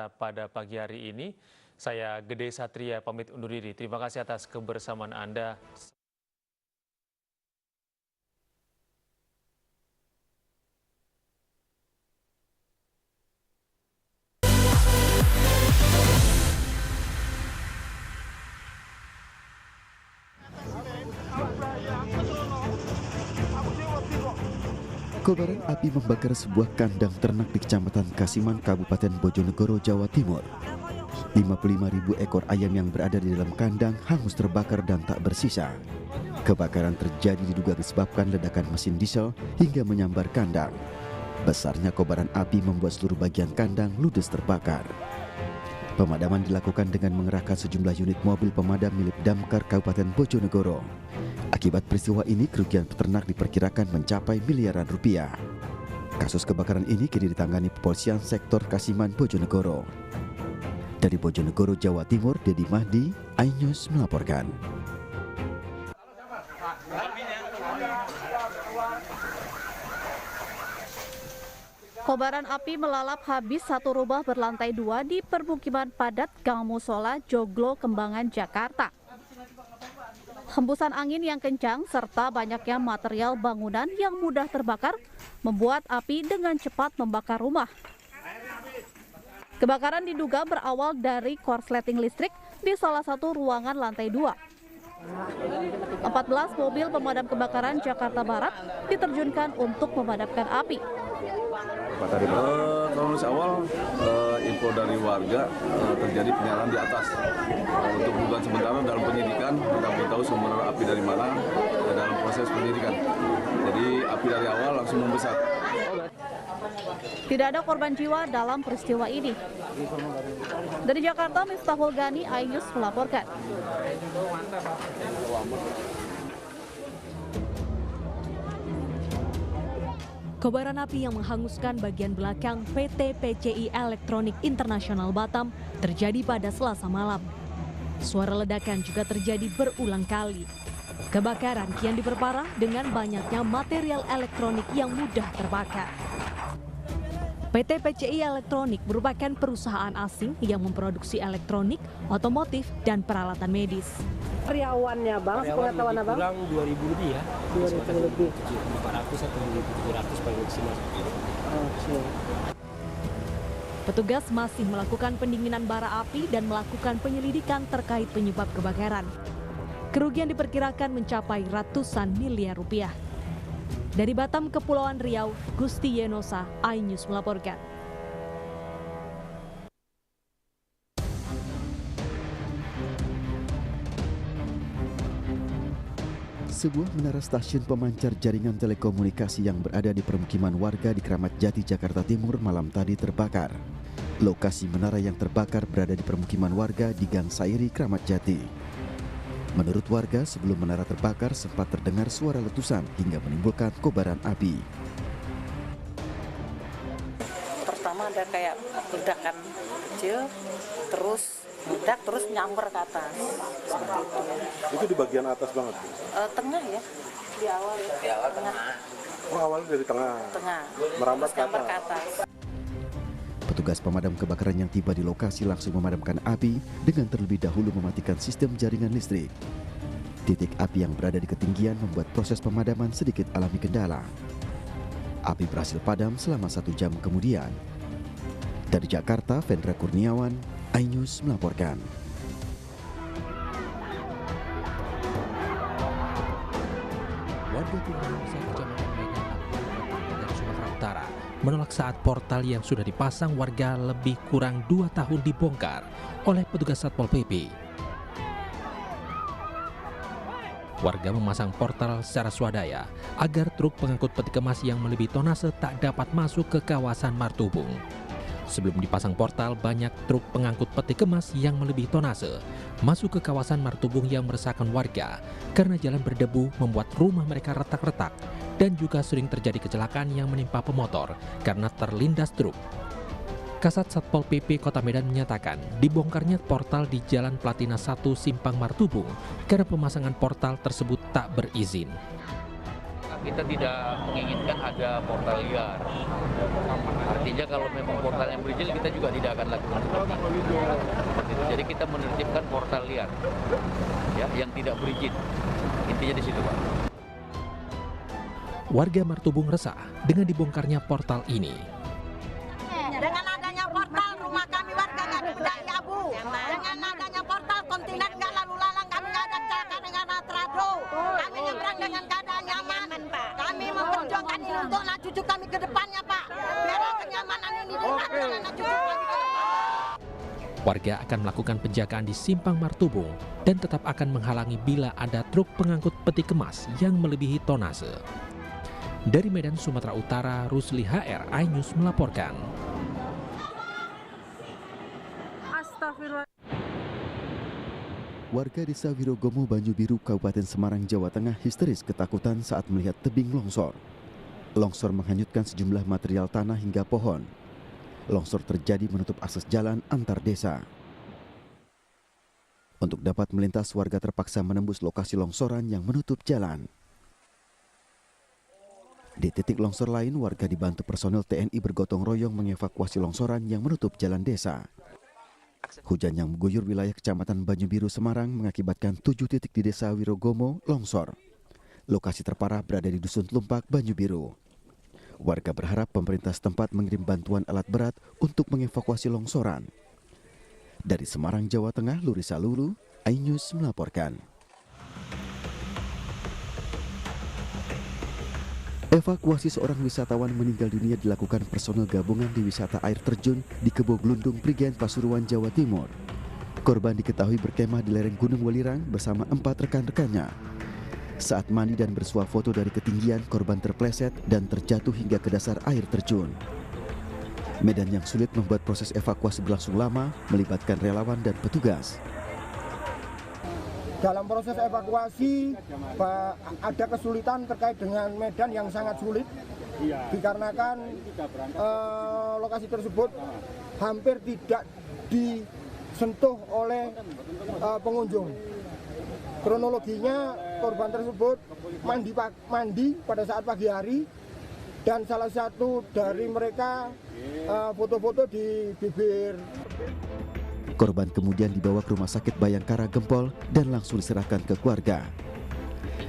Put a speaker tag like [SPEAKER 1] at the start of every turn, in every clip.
[SPEAKER 1] pada pagi hari ini. Saya Gede Satria pamit undur diri. Terima kasih atas kebersamaan Anda.
[SPEAKER 2] Kobaran api membakar sebuah kandang ternak di Kecamatan Kasiman, Kabupaten Bojonegoro, Jawa Timur. 55.000 ekor ayam yang berada di dalam kandang hangus terbakar dan tak bersisa. Kebakaran terjadi diduga disebabkan ledakan mesin diesel hingga menyambar kandang. Besarnya kobaran api membuat seluruh bagian kandang ludes terbakar. Pemadaman dilakukan dengan mengerahkan sejumlah unit mobil pemadam milik Damkar Kabupaten Bojonegoro. Akibat peristiwa ini, kerugian peternak diperkirakan mencapai miliaran rupiah. Kasus kebakaran ini kini ditangani Kepolisian Sektor Kasiman, Bojonegoro. Dari Bojonegoro, Jawa Timur, Dedi Mahdi, iNews melaporkan.
[SPEAKER 3] Kobaran api melalap habis satu rumah berlantai 2 di permukiman padat Gang Musola, Joglo, Kembangan, Jakarta. Hembusan angin yang kencang serta banyaknya material bangunan yang mudah terbakar membuat api dengan cepat membakar rumah. Kebakaran diduga berawal dari korsleting listrik di salah satu ruangan lantai 2. 14 mobil pemadam kebakaran Jakarta Barat diterjunkan untuk memadamkan api.
[SPEAKER 4] Kalau awal info dari warga terjadi penyalaan di atas. Untuk dugaan sementara dalam penyidikan kita belum tahu sumber api dari mana dalam proses penyidikan. Jadi api dari awal langsung membesar.
[SPEAKER 3] Tidak ada korban jiwa dalam peristiwa ini. Dari Jakarta, Miftahul Gani, iNews melaporkan.
[SPEAKER 5] Kobaran api yang menghanguskan bagian belakang PT PCI Elektronik Internasional Batam terjadi pada Selasa malam. Suara ledakan juga terjadi berulang kali. Kebakaran kian diperparah dengan banyaknya material elektronik yang mudah terbakar. PT PCI Elektronik merupakan perusahaan asing yang memproduksi elektronik, otomotif, dan peralatan medis.
[SPEAKER 6] Karyawannya Bang, pengetahuan Abang?
[SPEAKER 7] Kurang 2.000 lebih ya.
[SPEAKER 6] 2.000 lebih.
[SPEAKER 7] 400 atau 1.700 paling maksimal.
[SPEAKER 6] Oke.
[SPEAKER 5] Petugas masih melakukan pendinginan bara api dan melakukan penyelidikan terkait penyebab kebakaran. Kerugian diperkirakan mencapai ratusan miliar rupiah. Dari Batam, Kepulauan Riau, Gusti Yenosa, iNews melaporkan.
[SPEAKER 2] Sebuah menara stasiun pemancar jaringan telekomunikasi yang berada di permukiman warga di Kramat Jati, Jakarta Timur malam tadi terbakar. Lokasi menara yang terbakar berada di permukiman warga di Gang Sairi, Kramat Jati. Menurut warga, sebelum menara terbakar sempat terdengar suara letusan hingga menimbulkan kobaran api.
[SPEAKER 6] Pertama ada kayak ledakan kecil, terus meledak, terus nyamber ke atas. Seperti itu.
[SPEAKER 8] Itu di bagian atas banget?
[SPEAKER 6] Tengah ya, di awal ya. Di awal tengah.
[SPEAKER 8] Oh, awalnya dari tengah? Tengah. Merambat
[SPEAKER 6] terus nyamber ke atas.
[SPEAKER 2] Petugas pemadam kebakaran yang tiba di lokasi langsung memadamkan api dengan terlebih dahulu mematikan sistem jaringan listrik. Titik api yang berada di ketinggian membuat proses pemadaman sedikit alami kendala. Api berhasil padam selama 1 jam kemudian. Dari Jakarta, Vendra Kurniawan, iNews melaporkan.
[SPEAKER 9] Warga Kecamatan Medan dari Sumatera Utara menolak saat portal yang sudah dipasang warga lebih kurang 2 tahun dibongkar oleh petugas Satpol PP. Warga memasang portal secara swadaya agar truk pengangkut peti kemas yang melebihi tonase tak dapat masuk ke kawasan Martubung. Sebelum dipasang portal, banyak truk pengangkut peti kemas yang melebihi tonase masuk ke kawasan Martubung yang meresahkan warga karena jalan berdebu membuat rumah mereka retak-retak dan juga sering terjadi kecelakaan yang menimpa pemotor karena terlindas truk. Kasat Satpol PP Kota Medan menyatakan dibongkarnya portal di Jalan Platina 1 Simpang Martubung karena pemasangan portal tersebut tak berizin.
[SPEAKER 10] kita tidak menginginkan ada portal liar. Artinya kalau memang portalnya berizin, kita juga tidak akan lakukan seperti itu. Jadi kita menertibkan portal liar, ya, yang tidak berizin. Intinya di situ, Pak.
[SPEAKER 9] Warga Martubung resah dengan dibongkarnya portal ini.
[SPEAKER 11] Dengan adanya portal, rumah kami warga nggak dibedai abu. Dengan adanya portal, kontiner nggak lalu lalang, kami nggak ada caka dengan atrado. Kami nyebrang dengan keadaan nyaman. Kami memperjuangkan ini untuk anak cucu kami ke depannya, Pak. Biar kenyamanan ini dilakukan anak cucu kami ke depan.
[SPEAKER 9] Warga akan melakukan penjagaan di Simpang Martubung dan tetap akan menghalangi bila ada truk pengangkut peti kemas yang melebihi tonase. Dari Medan, Sumatera Utara, Rusli HR, iNews melaporkan.
[SPEAKER 2] Warga desa Wirogomo, Banjubiru, Kabupaten Semarang, Jawa Tengah histeris ketakutan saat melihat tebing longsor. Longsor menghanyutkan sejumlah material tanah hingga pohon. Longsor terjadi menutup akses jalan antar desa. Untuk dapat melintas, warga terpaksa menembus lokasi longsoran yang menutup jalan. Di titik longsor lain, warga dibantu personel TNI bergotong royong mengevakuasi longsoran yang menutup jalan desa. Hujan yang mengguyur wilayah Kecamatan Banjubiru, Semarang mengakibatkan 7 titik di desa Wirogomo longsor. Lokasi terparah berada di Dusun Tlumpak, Banjubiru. Warga berharap pemerintah setempat mengirim bantuan alat berat untuk mengevakuasi longsoran. Dari Semarang, Jawa Tengah, Lurisa Lulu, iNews melaporkan. Evakuasi seorang wisatawan meninggal dunia dilakukan personel gabungan di wisata air terjun di Kebo Glundung, Prigen, Pasuruan, Jawa Timur. Korban diketahui berkemah di lereng Gunung Welirang bersama 4 rekan-rekannya. Saat mandi dan bersuah foto dari ketinggian, korban terpleset dan terjatuh hingga ke dasar air terjun. Medan yang sulit membuat proses evakuasi berlangsung lama, melibatkan relawan dan petugas.
[SPEAKER 12] Dalam proses evakuasi ada kesulitan terkait dengan medan yang sangat sulit, dikarenakan lokasi tersebut hampir tidak disentuh oleh pengunjung. Kronologinya, korban tersebut mandi pada saat pagi hari, dan salah satu dari mereka foto-foto di bibir.
[SPEAKER 2] Korban kemudian dibawa ke Rumah Sakit Bayangkara Gempol dan langsung diserahkan ke keluarga.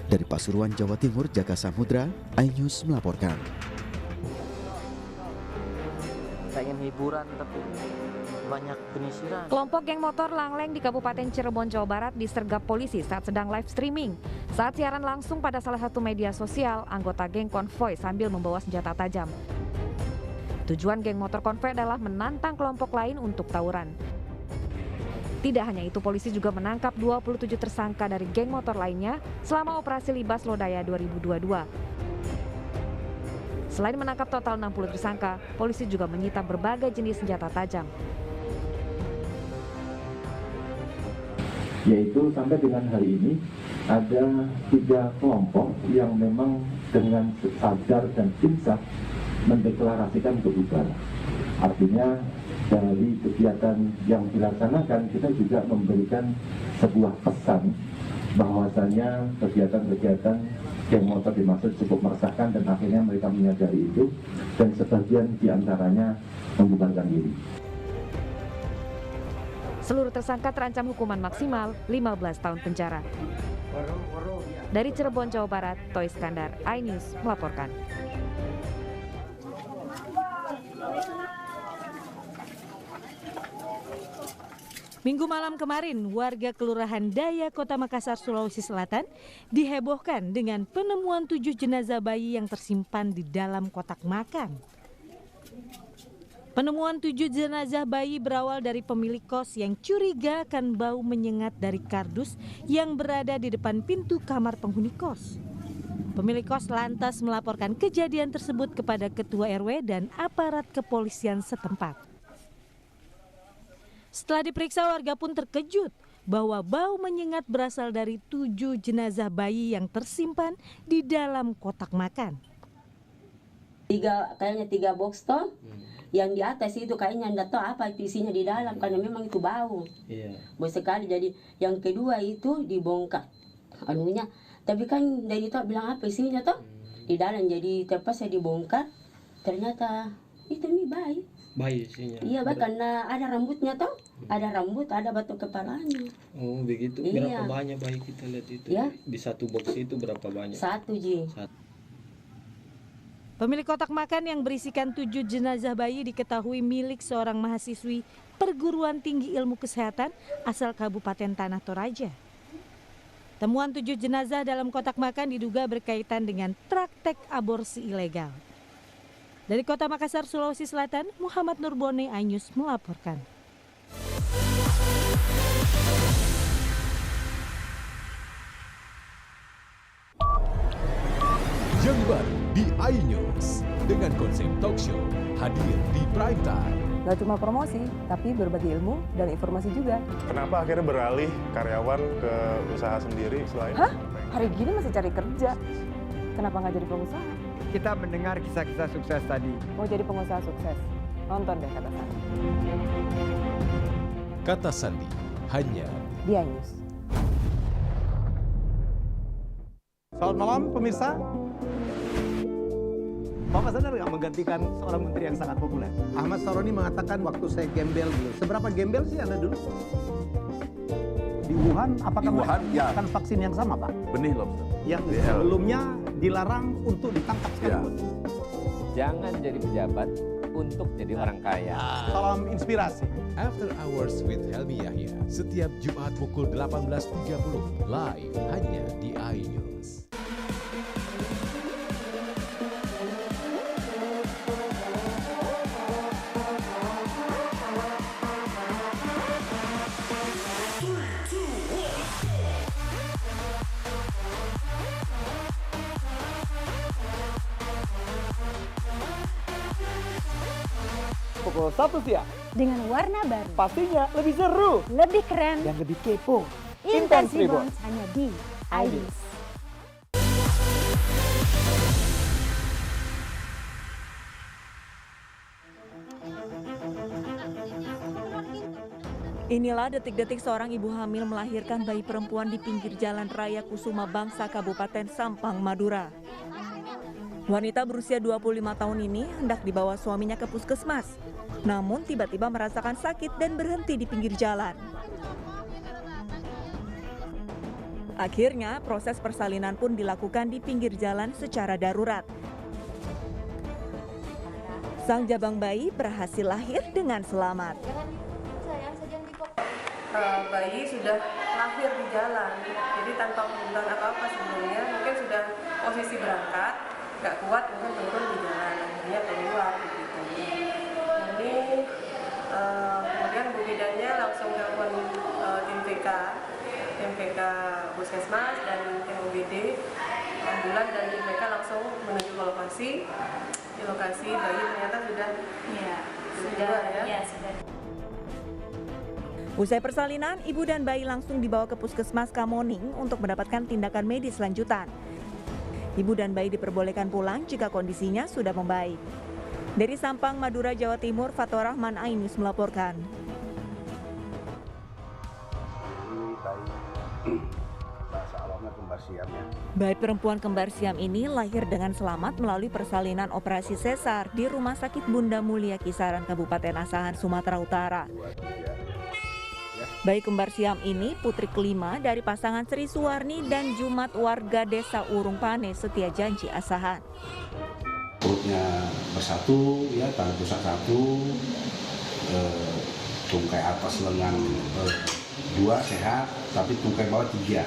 [SPEAKER 2] Dari Pasuruan, Jawa Timur, Jaka Samudra, iNews melaporkan.
[SPEAKER 13] Pengen hiburan tapi banyak penyisiran.
[SPEAKER 14] Kelompok geng motor Langleng di Kabupaten Cirebon, Jawa Barat disergap polisi saat sedang live streaming. Saat siaran langsung pada salah satu media sosial, anggota geng konvoy sambil membawa senjata tajam. Tujuan geng motor konvoy adalah menantang kelompok lain untuk tawuran. Tidak hanya itu, polisi juga menangkap 27 tersangka dari geng motor lainnya selama operasi Libas Lodaya 2022. Selain menangkap total 60 tersangka, polisi juga menyita berbagai jenis senjata tajam.
[SPEAKER 15] Yaitu sampai dengan hari ini ada 3 kelompok yang memang dengan sadar dan insaf mendeklarasikan untuk bubar. Artinya dari kegiatan yang dilaksanakan kita juga memberikan sebuah pesan bahwasanya kegiatan-kegiatan geng motor dimaksud cukup meresahkan, dan akhirnya mereka menyadari itu dan sebagian diantaranya membubarkan diri.
[SPEAKER 14] Seluruh tersangka terancam hukuman maksimal 15 tahun penjara. Dari Cirebon, Jawa Barat, Toy Iskandar, iNews melaporkan.
[SPEAKER 5] Minggu malam kemarin, warga Kelurahan Daya, Kota Makassar, Sulawesi Selatan dihebohkan dengan penemuan 7 jenazah bayi yang tersimpan di dalam kotak makan. Penemuan 7 jenazah bayi berawal dari pemilik kos yang curiga akan bau menyengat dari kardus yang berada di depan pintu kamar penghuni kos. Pemilik kos lantas melaporkan kejadian tersebut kepada Ketua RW dan aparat kepolisian setempat. Setelah diperiksa, warga pun terkejut bahwa bau menyengat berasal dari 7 jenazah bayi yang tersimpan di dalam kotak makan.
[SPEAKER 16] Kayaknya 3 box toh. Yang di atas itu kayaknya enggak tahu apa itu isinya di dalam, karena memang itu bau. Bau sekali. Jadi yang kedua itu dibongkar anunya. Tapi kan dari itu bilang apa isinya toh? Di dalam jadi terpaksa dibongkar, ternyata itu nih bayi.
[SPEAKER 17] Bayi isinya?
[SPEAKER 16] Iya, karena ada rambutnya toh, ada rambut, ada batu kepalanya.
[SPEAKER 17] Oh begitu,
[SPEAKER 16] Iya.
[SPEAKER 17] berapa banyak bayi kita lihat itu?
[SPEAKER 16] Ya.
[SPEAKER 17] Di satu box itu berapa banyak?
[SPEAKER 16] 1 Ji.
[SPEAKER 5] Pemilik kotak makan yang berisikan 7 jenazah bayi diketahui milik seorang mahasiswi perguruan tinggi ilmu kesehatan asal Kabupaten Tanah Toraja. Temuan 7 jenazah dalam kotak makan diduga berkaitan dengan praktek aborsi ilegal. Dari Kota Makassar, Sulawesi Selatan, Muhammad Nurbone, iNews melaporkan.
[SPEAKER 18] Yang baru di iNews dengan konsep talk show hadir di prime time.
[SPEAKER 19] Gak cuma promosi, tapi berbagi ilmu dan informasi juga.
[SPEAKER 8] Kenapa akhirnya beralih karyawan ke usaha sendiri selain?
[SPEAKER 19] Hah? Hari gini masih cari kerja. Kenapa nggak jadi pengusaha?
[SPEAKER 20] Kita mendengar kisah-kisah sukses tadi.
[SPEAKER 19] Mau jadi pengusaha sukses? Nonton deh Kata Sandi.
[SPEAKER 18] Kata Sandi hanya
[SPEAKER 19] di iNews.
[SPEAKER 21] Selamat malam pemirsa. Bapak sadar nggak menggantikan seorang menteri yang sangat populer? Ahmad Saroni mengatakan waktu saya gembel dulu. Seberapa gembel sih Anda dulu? Di Wuhan, apakah mereka menggunakan vaksin yang sama, Pak?
[SPEAKER 4] Benih lobster.
[SPEAKER 21] Yang sebelumnya dilarang untuk ditangkap sekalipun.
[SPEAKER 22] Jangan jadi pejabat untuk jadi orang kaya.
[SPEAKER 21] Salam inspirasi.
[SPEAKER 18] After Hours with Helmi Yahya setiap Jumat pukul 18.30 live hanya di iNews.
[SPEAKER 21] Pukul 1 siang.
[SPEAKER 23] Dengan warna baru.
[SPEAKER 21] Pastinya lebih seru.
[SPEAKER 23] Lebih keren.
[SPEAKER 21] Dan lebih kepo.
[SPEAKER 23] Intense Reborn hanya di iNews.
[SPEAKER 5] Inilah detik-detik seorang ibu hamil melahirkan bayi perempuan di pinggir Jalan Raya Kusuma Bangsa, Kabupaten Sampang, Madura. Wanita berusia 25 tahun ini hendak dibawa suaminya ke puskesmas, namun tiba-tiba merasakan sakit dan berhenti di pinggir jalan. Akhirnya, proses persalinan pun dilakukan di pinggir jalan secara darurat. Sang jabang bayi berhasil lahir dengan selamat.
[SPEAKER 24] Bayi sudah lahir di jalan, jadi tanpa pembentukan apa-apa sebelumnya, mungkin sudah posisi berangkat, nggak kuat mungkin turun di jalan, akhirnya keluar begitu. Ini kemudian Bu Bidannya langsung telepon tim PK Puskesmas dan tim UGD, ambulan dan tim PK langsung menuju ke lokasi. Di lokasi bayi ternyata sudah sudah.
[SPEAKER 5] Usai persalinan, ibu dan bayi langsung dibawa ke Puskesmas Kamoning untuk mendapatkan tindakan medis lanjutan. Ibu dan bayi diperbolehkan pulang jika kondisinya sudah membaik. Dari Sampang, Madura, Jawa Timur, Fatur Rahman, iNews melaporkan. Bayi perempuan kembar siam ini lahir dengan selamat melalui persalinan operasi sesar di Rumah Sakit Bunda Mulia Kisaran, Kabupaten Asahan, Sumatera Utara. Bayi kembar siam ini putri kelima dari pasangan Sri Suwarni dan Jumat warga Desa Urung Pane, Setia Janji, Asahan.
[SPEAKER 25] Perutnya bersatu, ya, tangan pusat satu, tungkai atas lengan 2 sehat, tapi tungkai bawah 3.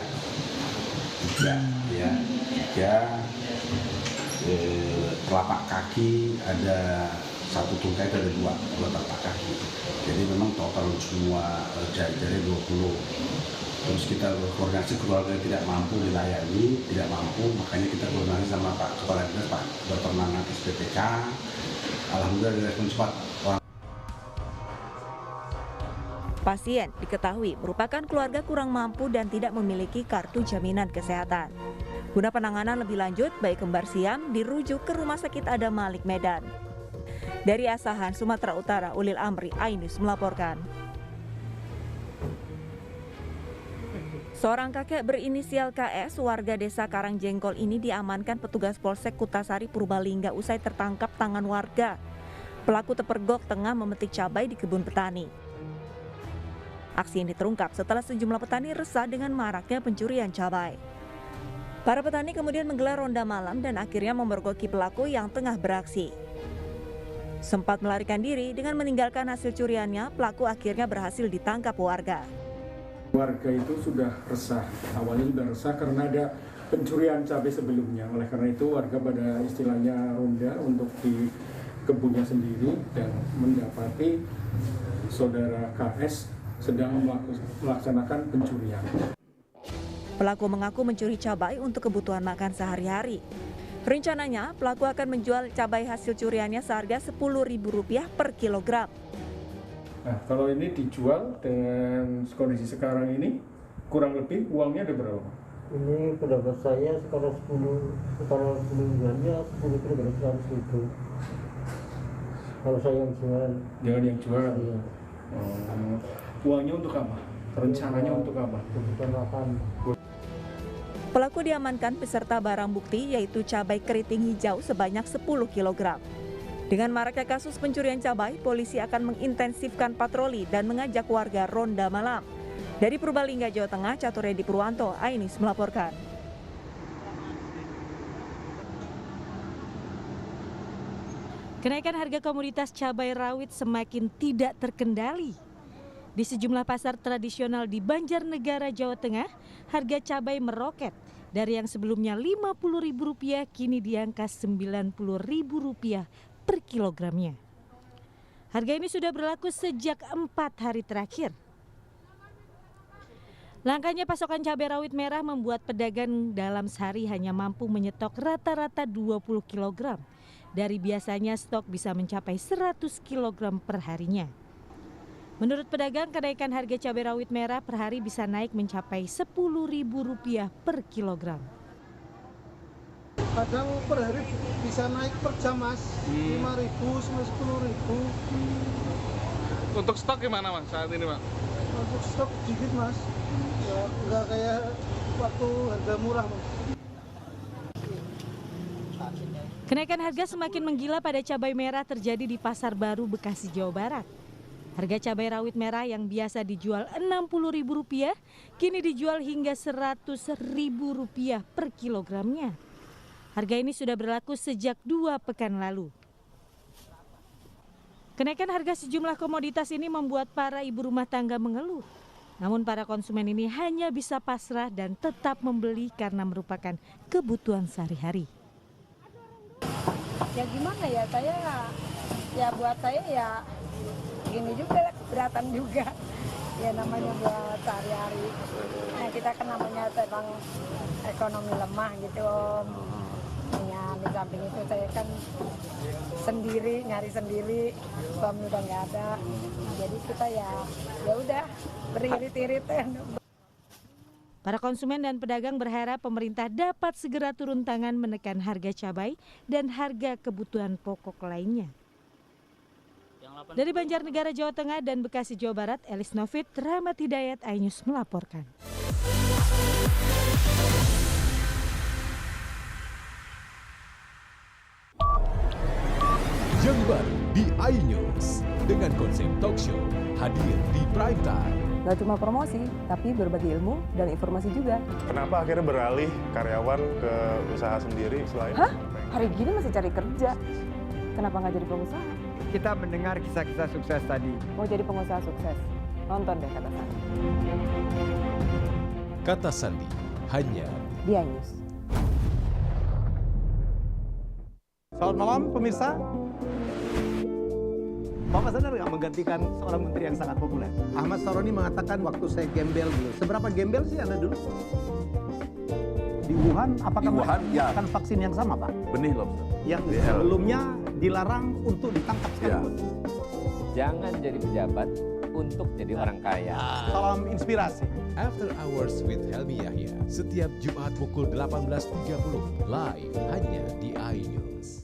[SPEAKER 25] Telapak kaki ada 1 tungkai, ada 2 telapak kaki. Jadi memang total semua jari-jari 20. Terus kita koordinasi keluarga yang tidak mampu dilayani, tidak mampu, makanya kita koordinasi sama Pak Kepala Dinas, Pak Dr. Nanang SPPK. Alhamdulillah direspon cepat.
[SPEAKER 5] Pasien diketahui merupakan keluarga kurang mampu dan tidak memiliki kartu jaminan kesehatan. Guna penanganan lebih lanjut, bayi kembar siam dirujuk ke Rumah Sakit Adam Malik, Medan. Dari Asahan, Sumatera Utara, Ulil Amri, iNews melaporkan.
[SPEAKER 14] Seorang kakek berinisial KS, warga desa Karangjengkol ini diamankan petugas Polsek Kutasari Purbalingga usai tertangkap tangan warga. Pelaku terpergok tengah memetik cabai di kebun petani. Aksi ini terungkap setelah sejumlah petani resah dengan maraknya pencurian cabai. Para petani kemudian menggelar ronda malam dan akhirnya memergoki pelaku yang tengah beraksi. Sempat melarikan diri dengan meninggalkan hasil curiannya, pelaku akhirnya berhasil ditangkap warga.
[SPEAKER 1] Warga itu sudah resah, awalnya sudah resah karena ada pencurian cabai sebelumnya. Oleh karena itu warga pada istilahnya ronda untuk di kebunnya sendiri dan mendapati saudara KS sedang melaksanakan pencurian.
[SPEAKER 14] Pelaku mengaku mencuri cabai untuk kebutuhan makan sehari-hari. Rencananya pelaku akan menjual cabai hasil curiannya seharga Rp10.000 per kilogram.
[SPEAKER 1] Nah, kalau ini dijual dengan kondisi sekarang ini, kurang lebih uangnya ada berapa?
[SPEAKER 3] Ini pendapat saya sekarang 10 bulannya 10 kilo 100.000. Kalau saya yang jual.
[SPEAKER 1] Jangan yang jual?
[SPEAKER 3] Iya.
[SPEAKER 1] Uangnya untuk apa? Rencananya untuk apa?
[SPEAKER 3] Kebutuhan makan.
[SPEAKER 14] Pelaku diamankan beserta barang bukti yaitu cabai keriting hijau sebanyak 10 kg. Dengan maraknya kasus pencurian cabai, polisi akan mengintensifkan patroli dan mengajak warga ronda malam. Dari Purbalingga, Jawa Tengah, Caturedi Purwanto, Ainis melaporkan. Kenaikan harga komoditas cabai rawit semakin tidak terkendali. Di sejumlah pasar tradisional di Banjarnegara, Jawa Tengah, harga cabai meroket. Dari yang sebelumnya Rp50.000 kini di angka Rp90.000 per kilogramnya. Harga ini sudah berlaku sejak 4 hari terakhir. Langkanya pasokan cabai rawit merah membuat pedagang dalam sehari hanya mampu menyetok rata-rata 20 kg. Dari biasanya stok bisa mencapai 100 kg per harinya. Menurut pedagang, kenaikan harga cabai rawit merah per hari bisa naik mencapai Rp10.000 per kilogram.
[SPEAKER 6] Kadang per hari bisa naik per jam, Mas. 5.000 sampai 10.000.
[SPEAKER 7] Untuk stok gimana, Mas, saat ini, Pak?
[SPEAKER 6] Untuk stok dikit, Mas. Ya, nggak kayak waktu harga murah, Mas.
[SPEAKER 14] Kenaikan harga semakin menggila pada cabai merah terjadi di Pasar Baru, Bekasi, Jawa Barat. Harga cabai rawit merah yang biasa dijual Rp60.000 kini dijual hingga Rp100.000 per kilogramnya. Harga ini sudah berlaku sejak 2 pekan lalu. Kenaikan harga sejumlah komoditas ini membuat para ibu rumah tangga mengeluh. Namun para konsumen ini hanya bisa pasrah dan tetap membeli karena merupakan kebutuhan sehari-hari.
[SPEAKER 23] Ya gimana ya, buat saya ya gini juga, keberatan juga. Ya namanya buat sehari-hari. Nah kita kan namanya memang ekonomi lemah gitu Om. Ya di samping itu saya kan sendiri, nyari sendiri, suami udah nggak ada. Jadi kita ya udah beririt-irit.
[SPEAKER 14] Para konsumen dan pedagang berharap pemerintah dapat segera turun tangan menekan harga cabai dan harga kebutuhan pokok lainnya. Dari Banjarnegara, Jawa Tengah dan Bekasi, Jawa Barat, Elis Novit, Rahmat Hidayat, iNews melaporkan.
[SPEAKER 18] Yang baru di iNews dengan konsep talk show hadir di prime time.
[SPEAKER 19] Gak cuma promosi, tapi berbagi ilmu dan informasi juga.
[SPEAKER 8] Kenapa akhirnya beralih karyawan ke usaha sendiri selain?
[SPEAKER 19] Hah? Hari gini masih cari kerja. Kenapa nggak jadi pengusaha?
[SPEAKER 20] Kita mendengar kisah-kisah sukses tadi.
[SPEAKER 19] Mau jadi pengusaha sukses? Nonton deh Kata Sandi.
[SPEAKER 18] Kata Sandi hanya
[SPEAKER 19] di iNews.
[SPEAKER 21] Selamat malam pemirsa. Bapak sadar nggak menggantikan seorang menteri yang sangat populer? Ahmad Saroni mengatakan waktu saya gembel dulu. Seberapa gembel sih Anda dulu? Di Wuhan, apakah melakukan vaksin yang sama, Pak?
[SPEAKER 4] Benih lobster.
[SPEAKER 21] Yang sebelumnya dilarang untuk ditangkap sekalipun.
[SPEAKER 22] Jangan jadi pejabat untuk jadi orang kaya.
[SPEAKER 21] Salam inspirasi.
[SPEAKER 18] After Hours with Helmi Yahya setiap Jumat pukul 18.30 live hanya di iNews.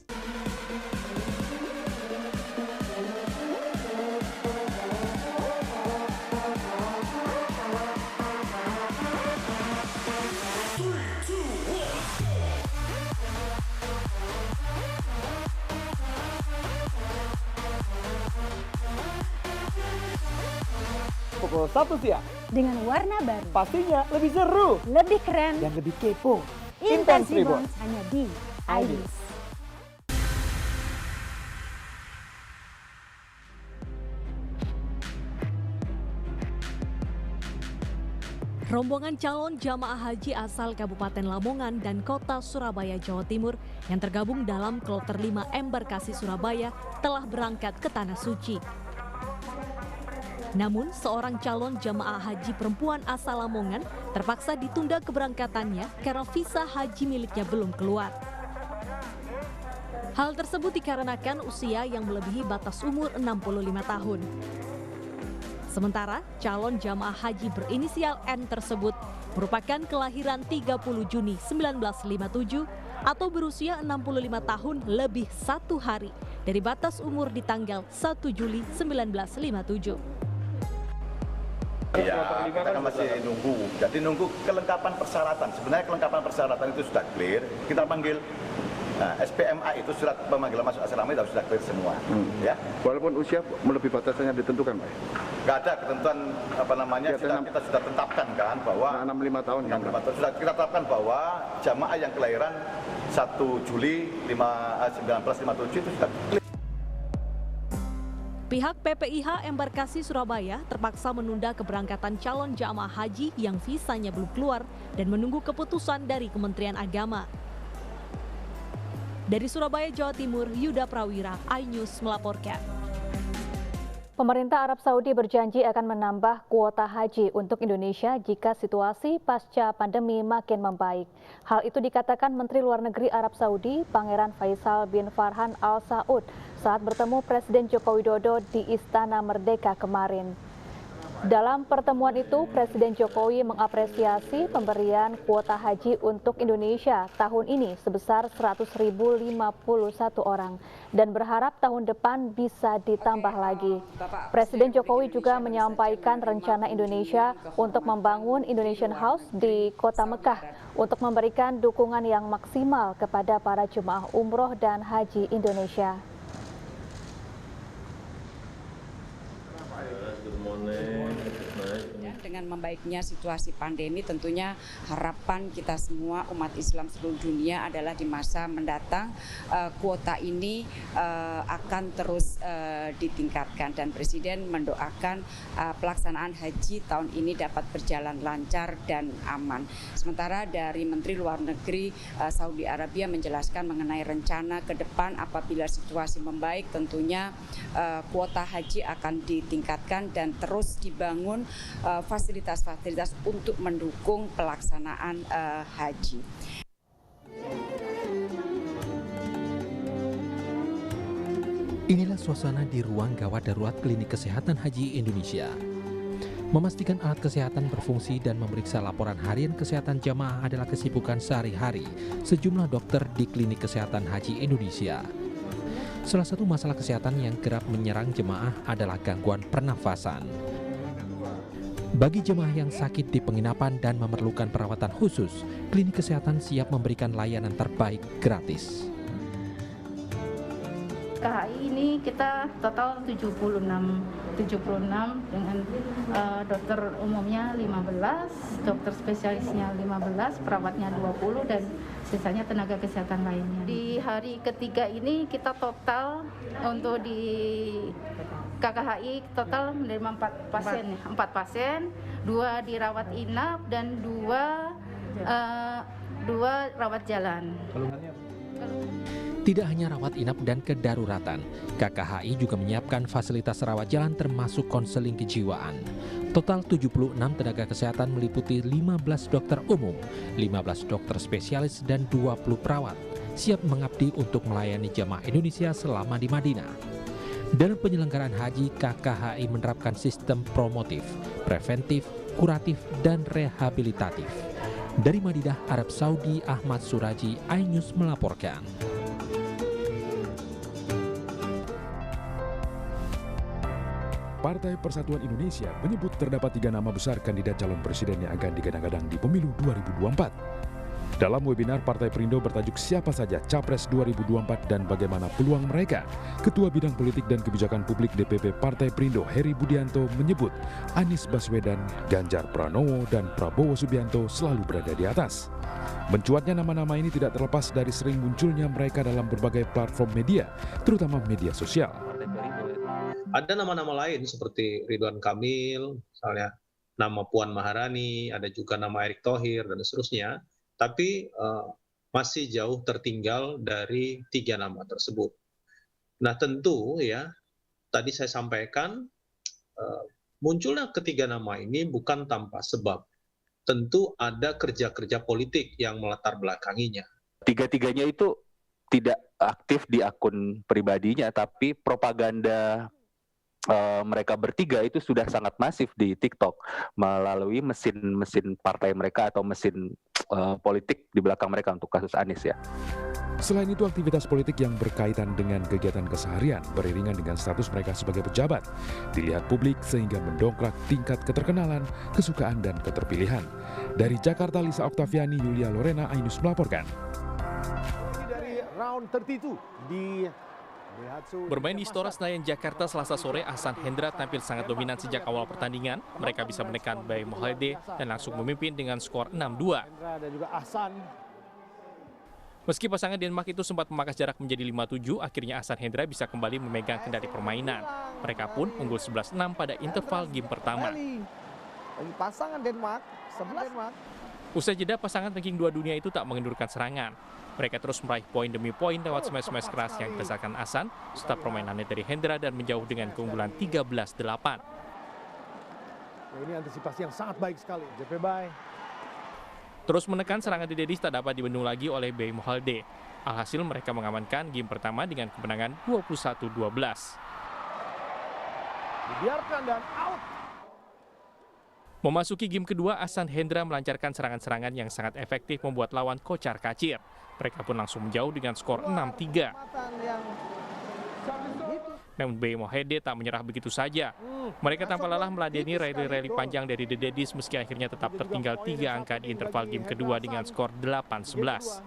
[SPEAKER 2] pukul 1 siang.
[SPEAKER 9] Dengan warna baru.
[SPEAKER 2] Pastinya lebih seru,
[SPEAKER 9] lebih keren,
[SPEAKER 2] dan lebih kepo.
[SPEAKER 9] Intense Reborn hanya di IDIS.
[SPEAKER 5] Rombongan calon jamaah haji asal Kabupaten Lamongan dan Kota Surabaya, Jawa Timur yang tergabung dalam Kloter 5 Embarkasi Surabaya telah berangkat ke Tanah Suci. Namun, seorang calon jamaah haji perempuan asal Lamongan terpaksa ditunda keberangkatannya karena visa haji miliknya belum keluar. Hal tersebut dikarenakan usia yang melebihi batas umur 65 tahun. Sementara calon jamaah haji berinisial N tersebut merupakan kelahiran 30 Juni 1957 atau berusia 65 tahun lebih 1 hari dari batas umur di tanggal 1 Juli 1957.
[SPEAKER 10] Iya, kita kan masih nunggu. Jadi nunggu kelengkapan persyaratan. Sebenarnya kelengkapan persyaratan itu sudah clear. Kita panggil SPMA itu surat pemanggilan masuk asrama itu sudah clear semua. Ya.
[SPEAKER 11] Walaupun usia melebihi batasannya ditentukan, Pak.
[SPEAKER 10] Nggak ada ketentuan kita sudah tetapkan kan bahwa
[SPEAKER 11] 65 tahun.
[SPEAKER 10] 65 tahun sudah kita tetapkan bahwa jamaah yang kelahiran 1 Juli 1957 itu sudah clear.
[SPEAKER 5] Pihak PPIH Embarkasi Surabaya terpaksa menunda keberangkatan calon jamaah haji yang visanya belum keluar dan menunggu keputusan dari Kementerian Agama. Dari Surabaya, Jawa Timur, Yuda Prawira, iNews melaporkan.
[SPEAKER 12] Pemerintah Arab Saudi berjanji akan menambah kuota haji untuk Indonesia jika situasi pasca pandemi makin membaik. Hal itu dikatakan Menteri Luar Negeri Arab Saudi, Pangeran Faisal bin Farhan Al Saud, saat bertemu Presiden Joko Widodo di Istana Merdeka kemarin. Dalam pertemuan itu, Presiden Jokowi mengapresiasi pemberian kuota haji untuk Indonesia tahun ini sebesar 100.051 orang dan berharap tahun depan bisa ditambah lagi. Presiden Jokowi juga menyampaikan rencana Indonesia untuk membangun Indonesian House di Kota Mekah untuk memberikan dukungan yang maksimal kepada para jemaah umroh dan haji Indonesia.
[SPEAKER 26] Dengan membaiknya situasi pandemi, tentunya harapan kita semua umat Islam seluruh dunia adalah di masa mendatang kuota ini akan terus ditingkatkan, dan Presiden mendoakan pelaksanaan haji tahun ini dapat berjalan lancar dan aman. Sementara dari Menteri Luar Negeri Saudi Arabia menjelaskan mengenai rencana ke depan apabila situasi membaik, tentunya kuota haji akan ditingkatkan dan terus dibangun fasilitas-fasilitas untuk mendukung pelaksanaan haji.
[SPEAKER 27] Inilah suasana di ruang gawat darurat Klinik Kesehatan Haji Indonesia. Memastikan alat kesehatan berfungsi dan memeriksa laporan harian kesehatan jamaah adalah kesibukan sehari-hari sejumlah dokter di Klinik Kesehatan Haji Indonesia. Salah satu masalah kesehatan yang kerap menyerang jemaah adalah gangguan pernafasan. Bagi jemaah yang sakit di penginapan dan memerlukan perawatan khusus, Klinik Kesehatan siap memberikan layanan terbaik gratis.
[SPEAKER 28] KHI ini kita total 76 dengan dokter umumnya 15, dokter spesialisnya 15, perawatnya 20 dan sisanya tenaga kesehatan lainnya. Di hari ketiga ini kita total untuk di KKHI total menerima 4 pasien, 2 dirawat inap dan 2 rawat jalan.
[SPEAKER 27] Tidak hanya rawat inap dan kedaruratan, KKHI juga menyiapkan fasilitas rawat jalan termasuk konseling kejiwaan. Total 76 tenaga kesehatan meliputi 15 dokter umum, 15 dokter spesialis dan 20 perawat, siap mengabdi untuk melayani jamaah Indonesia selama di Madinah. Dalam penyelenggaraan haji, KKHI menerapkan sistem promotif, preventif, kuratif, dan rehabilitatif. Dari Madinah, Arab Saudi, Ahmad Suraji, iNews melaporkan.
[SPEAKER 29] Partai Persatuan Indonesia menyebut terdapat 3 nama besar kandidat calon presiden yang akan digadang-gadang di pemilu 2024.
[SPEAKER 1] Dalam webinar Partai Perindo bertajuk Siapa Saja Capres 2024 dan Bagaimana Peluang Mereka, Ketua Bidang Politik dan Kebijakan Publik DPP Partai Perindo Heri Budianto menyebut Anies Baswedan, Ganjar Pranowo, dan Prabowo Subianto selalu berada di atas. Mencuatnya nama-nama ini tidak terlepas dari sering munculnya mereka dalam berbagai platform media, terutama media sosial.
[SPEAKER 3] Ada nama-nama lain seperti Ridwan Kamil, misalnya nama Puan Maharani, ada juga nama Erick Thohir, dan seterusnya. Tapi masih jauh tertinggal dari 3 nama tersebut. Nah tentu ya, tadi saya sampaikan munculnya ketiga nama ini bukan tanpa sebab. Tentu ada kerja-kerja politik yang melatar belakanginya.
[SPEAKER 13] Tiga-tiganya itu tidak aktif di akun pribadinya, tapi propaganda mereka bertiga itu sudah sangat masif di TikTok melalui mesin partai mereka atau mesin politik di belakang mereka untuk kasus Anies ya.
[SPEAKER 1] Selain itu, aktivitas politik yang berkaitan dengan kegiatan keseharian beriringan dengan status mereka sebagai pejabat dilihat publik sehingga mendongkrak tingkat keterkenalan, kesukaan, dan keterpilihan. Dari Jakarta, Lisa Oktaviani, Yulia Lorena, Ainus melaporkan.
[SPEAKER 2] Dari round 32 di
[SPEAKER 15] Bermain di Istora Senayan, Jakarta Selasa sore, Ahsan Hendra tampil sangat dominan sejak awal pertandingan. Mereka bisa menekan Bay Mohalde dan langsung memimpin dengan skor 6-2.
[SPEAKER 2] Dan juga Ahsan.
[SPEAKER 15] Meski pasangan Denmark itu sempat memangkas jarak menjadi 5-7, akhirnya Ahsan Hendra bisa kembali memegang kendali permainan. Mereka pun unggul 11-6 pada interval game pertama.
[SPEAKER 2] Bagi pasangan Denmark, 11 Denmark.
[SPEAKER 15] Usai jeda, pasangan ranking 2 dunia itu tak mengendurkan serangan. Mereka terus meraih poin demi poin lewat smash-smash keras yang dirasakan Ahsan, serta permainannya dari Hendra dan menjauh dengan keunggulan 13-8.
[SPEAKER 2] Ini antisipasi yang sangat baik sekali, JP Bay.
[SPEAKER 15] Terus menekan serangan The Daddies tak dapat dibendung lagi oleh Bay Mohalde. Alhasil mereka mengamankan game pertama dengan kemenangan 21-12.
[SPEAKER 2] Dibiarkan dan out.
[SPEAKER 15] Memasuki game kedua, Ahsan Hendra melancarkan serangan-serangan yang sangat efektif membuat lawan kocar-kacir. Mereka pun langsung menjauh dengan skor 6-3. Namun Bay Mohalde tak menyerah begitu saja. Mereka tanpa lelah meladeni rally-rally panjang dari The Daddies meski akhirnya tetap tertinggal 3 angka di interval game kedua dengan skor 8-11.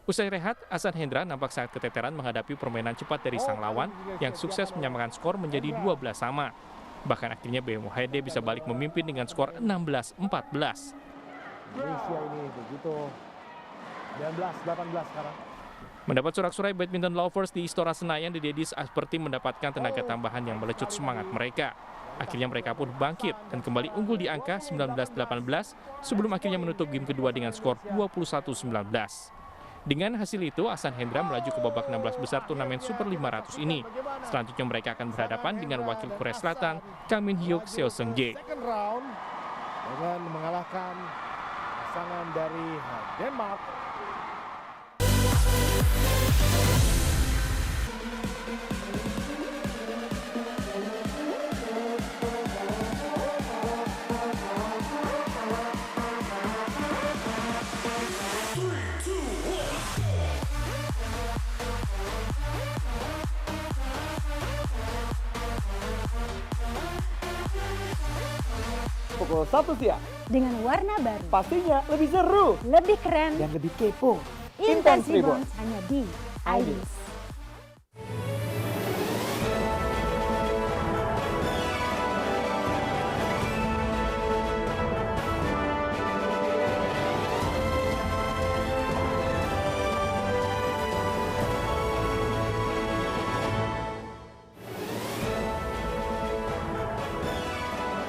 [SPEAKER 15] Usai rehat, Ahsan Hendra nampak sangat keteteran menghadapi permainan cepat dari sang lawan yang sukses menyamakan skor menjadi 12 sama. Bahkan akhirnya Bay Mohalde bisa balik memimpin dengan skor 16-14.
[SPEAKER 2] Indonesia ini begitu 19-18 sekarang.
[SPEAKER 15] Mendapat sorak-sorai badminton lovers di Istora Senayan, The Daddies seperti mendapatkan tenaga tambahan yang melecut semangat mereka. Akhirnya mereka pun bangkit dan kembali unggul di angka 19-18 sebelum akhirnya menutup game kedua dengan skor 21-19. Dengan hasil itu, Ahsan Hendra melaju ke babak 16 besar turnamen Super 500 ini. Selanjutnya mereka akan berhadapan dengan wakil Korea Selatan, Kang Min Hyuk Seo Seung Jae.
[SPEAKER 2] Second round dengan mengalahkan pasangan dari Denmark. Pukul 1 siang.
[SPEAKER 9] Dengan warna baru.
[SPEAKER 2] Pastinya lebih seru.
[SPEAKER 9] Lebih keren.
[SPEAKER 2] Dan lebih kepo.
[SPEAKER 9] Intense Rebounds hanya di IDIS.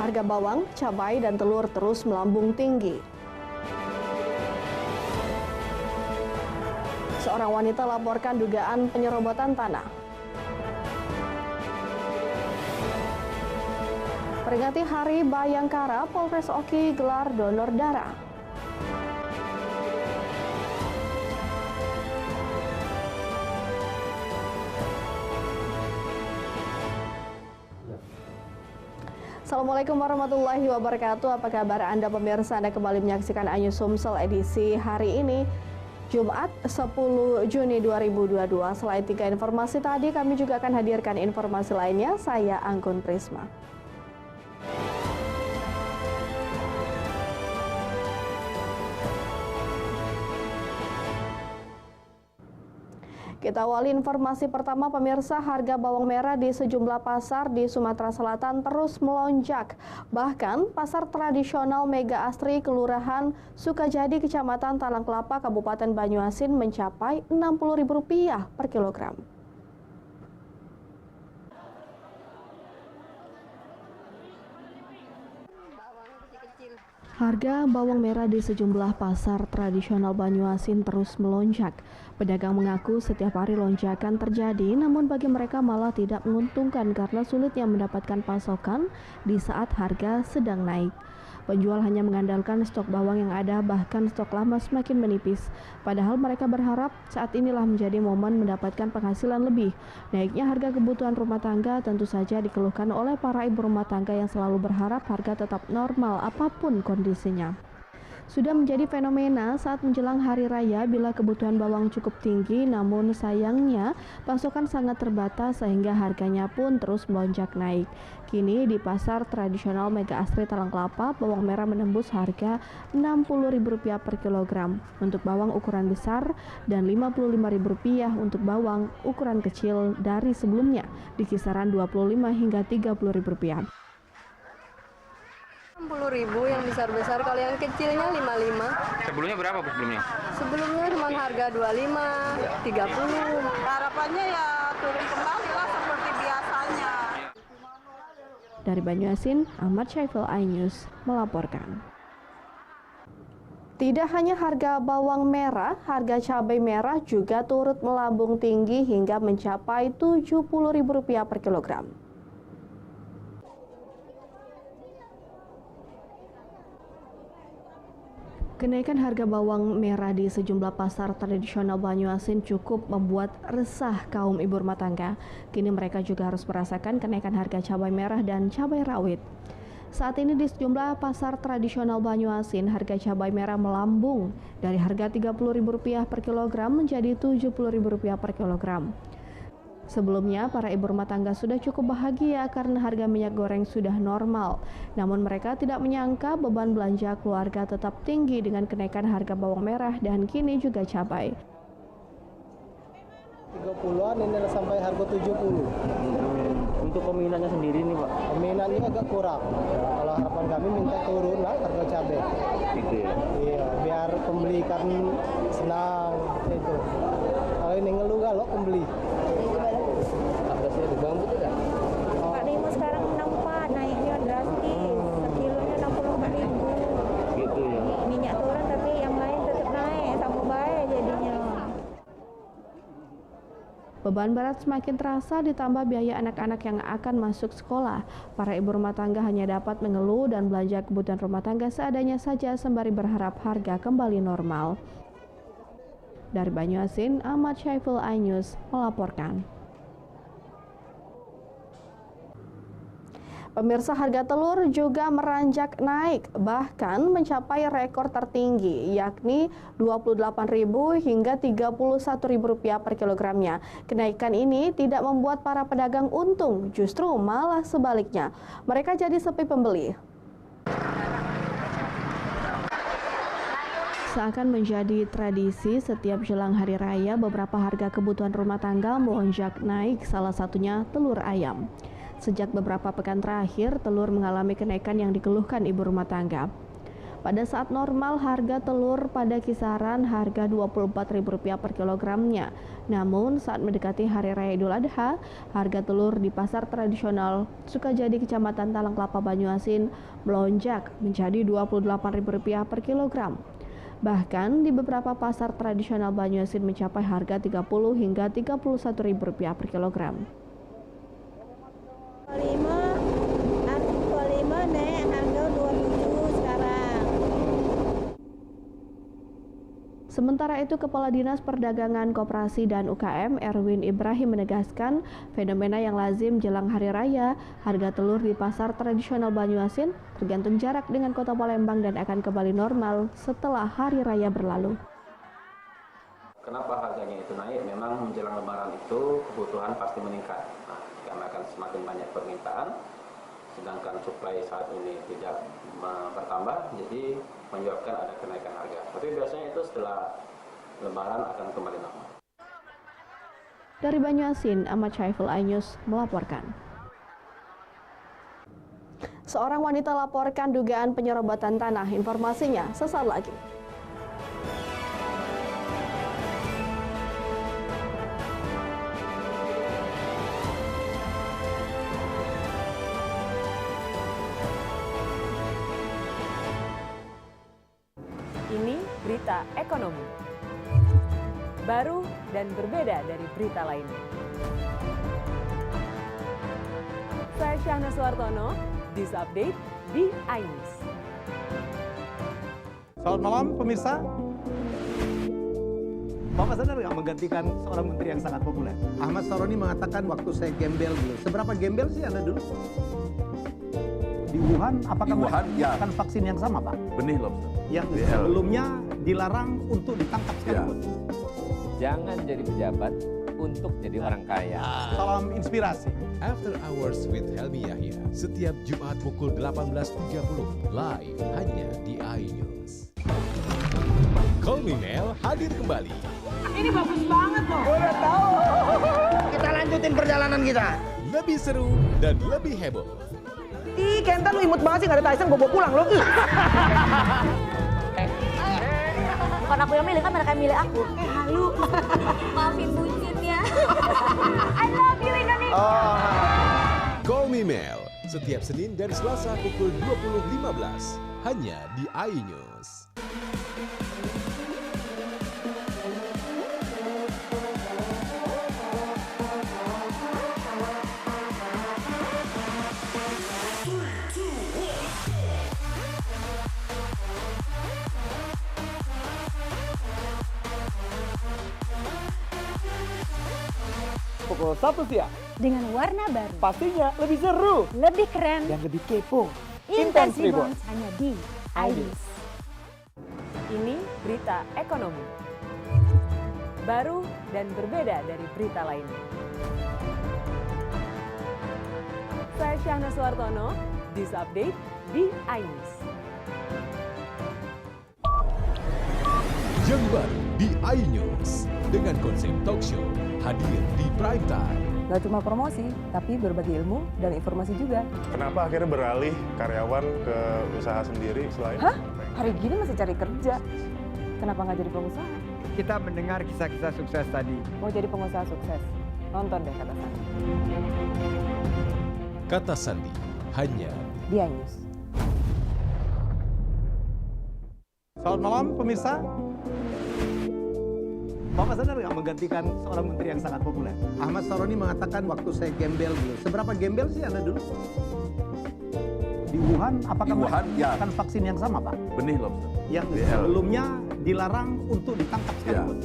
[SPEAKER 16] Harga bawang, cabai, dan telur terus melambung tinggi. Seorang wanita laporkan dugaan penyerobotan tanah. Peringati Hari Bayangkara, Polres Oki gelar donor darah. Assalamualaikum warahmatullahi wabarakatuh. Apa kabar Anda pemirsa? Anda kembali menyaksikan Anyus Sumsel edisi hari ini, Jumat 10 Juni 2022. Selain 3 informasi tadi, kami juga akan hadirkan informasi lainnya. Saya Anggun Prisma. Kita awali informasi pertama, pemirsa. Harga bawang merah di sejumlah pasar di Sumatera Selatan terus melonjak. Bahkan pasar tradisional Mega Asri Kelurahan Sukajadi, Kecamatan Talang Kelapa, Kabupaten Banyuasin mencapai Rp60.000 per kilogram. Harga bawang merah di sejumlah pasar tradisional Banyuasin terus melonjak. Pedagang mengaku setiap hari lonjakan terjadi, namun bagi mereka malah tidak menguntungkan karena sulitnya mendapatkan pasokan di saat harga sedang naik. Penjual hanya mengandalkan stok bawang yang ada, bahkan stok lama semakin menipis. Padahal mereka berharap saat inilah menjadi momen mendapatkan penghasilan lebih. Naiknya harga kebutuhan rumah tangga tentu saja dikeluhkan oleh para ibu rumah tangga yang selalu berharap harga tetap normal apapun kondisinya. Sudah menjadi fenomena saat menjelang hari raya bila kebutuhan bawang cukup tinggi, namun sayangnya pasokan sangat terbatas sehingga harganya pun terus melonjak naik. Kini di pasar tradisional Mega Asri Talang Kelapa, bawang merah menembus harga Rp60.000 per kilogram untuk bawang ukuran besar dan Rp55.000 untuk bawang ukuran kecil dari sebelumnya di kisaran Rp25 hingga Rp30.000.
[SPEAKER 6] Rp60.000 yang besar-besar, kalau yang kecilnya Rp55.
[SPEAKER 7] Sebelumnya berapa Bu sebelumnya?
[SPEAKER 6] Sebelumnya cuma harga Rp25, Rp30.
[SPEAKER 8] Harapannya ya turun kembali lah seperti biasanya.
[SPEAKER 16] Dari Banyuasin, Ahmad Syaiful, iNews melaporkan. Tidak hanya harga bawang merah, harga cabai merah juga turut melambung tinggi hingga mencapai Rp70.000 per kilogram. Kenaikan harga bawang merah di sejumlah pasar tradisional Banyuasin cukup membuat resah kaum ibu rumah tangga. Kini mereka juga harus merasakan kenaikan harga cabai merah dan cabai rawit. Saat ini di sejumlah pasar tradisional Banyuasin, harga cabai merah melambung dari harga Rp30.000 per kilogram menjadi Rp70.000 per kilogram. Sebelumnya, para ibu rumah tangga sudah cukup bahagia karena harga minyak goreng sudah normal. Namun mereka tidak menyangka beban belanja keluarga tetap tinggi dengan kenaikan harga bawang merah dan kini juga cabai.
[SPEAKER 21] 30-an ini sampai harga 70. Untuk peminatnya sendiri nih Pak? Peminatnya agak kurang. Kalau harapan kami minta turun lah harga cabai. Gitu ya? Iya, biar pembeli kan senang itu. Kalau ini ngeluh kalau pembeli. Harganya di bawang betul ya?
[SPEAKER 6] Pak Nimo sekarang 64, naiknya drastis. Sekilonya Rp64.000.
[SPEAKER 21] Gitu ya?
[SPEAKER 6] Minyak turun tapi yang lain tetap naik, sama baik jadinya.
[SPEAKER 16] Beban berat semakin terasa ditambah biaya anak-anak yang akan masuk sekolah. Para ibu rumah tangga hanya dapat mengeluh dan belanja kebutuhan rumah tangga seadanya saja sembari berharap harga kembali normal. Dari Banyuasin, Ahmad Syaiful, iNews melaporkan. Pemirsa, harga telur juga meranjak naik, bahkan mencapai rekor tertinggi, yakni Rp28.000 hingga Rp31.000 per kilogramnya. Kenaikan ini tidak membuat para pedagang untung, justru malah sebaliknya. Mereka jadi sepi pembeli. Seakan menjadi tradisi setiap jelang hari raya, beberapa harga kebutuhan rumah tangga melonjak naik, salah satunya telur ayam. Sejak beberapa pekan terakhir, telur mengalami kenaikan yang dikeluhkan ibu rumah tangga. Pada saat normal, harga telur pada kisaran harga Rp24.000 per kilogramnya. Namun, saat mendekati Hari Raya Idul Adha, harga telur di pasar tradisional Sukajadi, Kecamatan Talang Kelapa, Banyuasin melonjak menjadi Rp28.000 per kilogram. Bahkan di beberapa pasar tradisional Banyuasin mencapai harga Rp30 hingga Rp31.000 per kilogram.
[SPEAKER 6] Naik harga 27 sekarang.
[SPEAKER 16] Sementara itu, Kepala Dinas Perdagangan Koperasi dan UKM Erwin Ibrahim menegaskan fenomena yang lazim jelang hari raya, harga telur di pasar tradisional Banyuasin tergantung jarak dengan kota Palembang dan akan kembali normal setelah hari raya berlalu.
[SPEAKER 14] Kenapa harganya itu naik? Memang menjelang lebaran itu kebutuhan pasti meningkat. Nah, karena akan semakin banyak permintaan, sedangkan suplai saat ini tidak bertambah, jadi menyebabkan ada kenaikan harga. Tapi biasanya itu setelah lebaran akan kembali normal.
[SPEAKER 16] Dari Banyuasin, Ahmad Syaiful iNews melaporkan. Seorang wanita laporkan dugaan penyerobatan tanah. Informasinya sesaat lagi.
[SPEAKER 4] Ini berita ekonomi. Baru dan berbeda dari berita lainnya. Saya Syahna Suartono, This Update di iNews.
[SPEAKER 2] Selamat malam pemirsa. Bapak sadar nggak menggantikan seorang menteri yang sangat populer? Ahmad Saroni mengatakan waktu saya gembel dulu. Seberapa gembel sih Anda dulu? Di Wuhan, apakah menggunakan vaksin yang sama, Pak?
[SPEAKER 11] Benih lobster.
[SPEAKER 2] Yang sebelumnya dilarang untuk ditangkap sekalipun.
[SPEAKER 22] Jangan jadi pejabat untuk jadi orang kaya.
[SPEAKER 2] Salam inspirasi.
[SPEAKER 18] After Hours with Helmi Yahya, setiap Jumat pukul 18.30, live hanya di iNews. Call Me Mel hadir kembali.
[SPEAKER 8] Ini bagus banget loh.
[SPEAKER 2] Udah tahu. Kita lanjutin perjalanan kita.
[SPEAKER 18] Lebih seru dan lebih heboh.
[SPEAKER 8] Ih, Kenta lu imut banget sih, gak ada Tyson, gue bawa pulang lo.
[SPEAKER 6] Bukan aku yang milih, kan mereka yang milih aku. Halu. Maafin bucin ya. I love you Indonesia.
[SPEAKER 18] Call Me Mel, setiap Senin dan Selasa pukul 20.15, hanya di iNews.
[SPEAKER 2] Pukul 1 siang.
[SPEAKER 9] Dengan warna baru.
[SPEAKER 2] Pastinya lebih seru.
[SPEAKER 9] Lebih keren.
[SPEAKER 2] Yang lebih kepo.
[SPEAKER 9] Intense Reborn hanya di iNews.
[SPEAKER 4] Ini berita ekonomi. Baru dan berbeda dari berita lainnya. Saya Syahna Suartono, This Update di iNews.
[SPEAKER 18] Yang baru di iNews dengan konsep talk show hadir di prime time.
[SPEAKER 7] Gak cuma promosi, tapi berbagi ilmu dan informasi juga.
[SPEAKER 17] Kenapa akhirnya beralih karyawan ke usaha sendiri selain?
[SPEAKER 7] Hah? Hari gini masih cari kerja. Kenapa nggak jadi pengusaha?
[SPEAKER 21] Kita mendengar kisah-kisah sukses tadi.
[SPEAKER 7] Mau jadi pengusaha sukses? Nonton deh Kata Sandi.
[SPEAKER 18] Kata Sandi hanya
[SPEAKER 7] di iNews.
[SPEAKER 2] Selamat malam pemirsa. Bapak sadar nggak menggantikan seorang menteri yang sangat populer? Ahmad Saroni mengatakan waktu saya gembel dulu. Seberapa gembel sih Anda dulu? Di Wuhan, apakah menggunakan vaksin yang sama, Pak?
[SPEAKER 11] Benih lobster.
[SPEAKER 2] Yang sebelumnya dilarang untuk ditangkap sekalipun.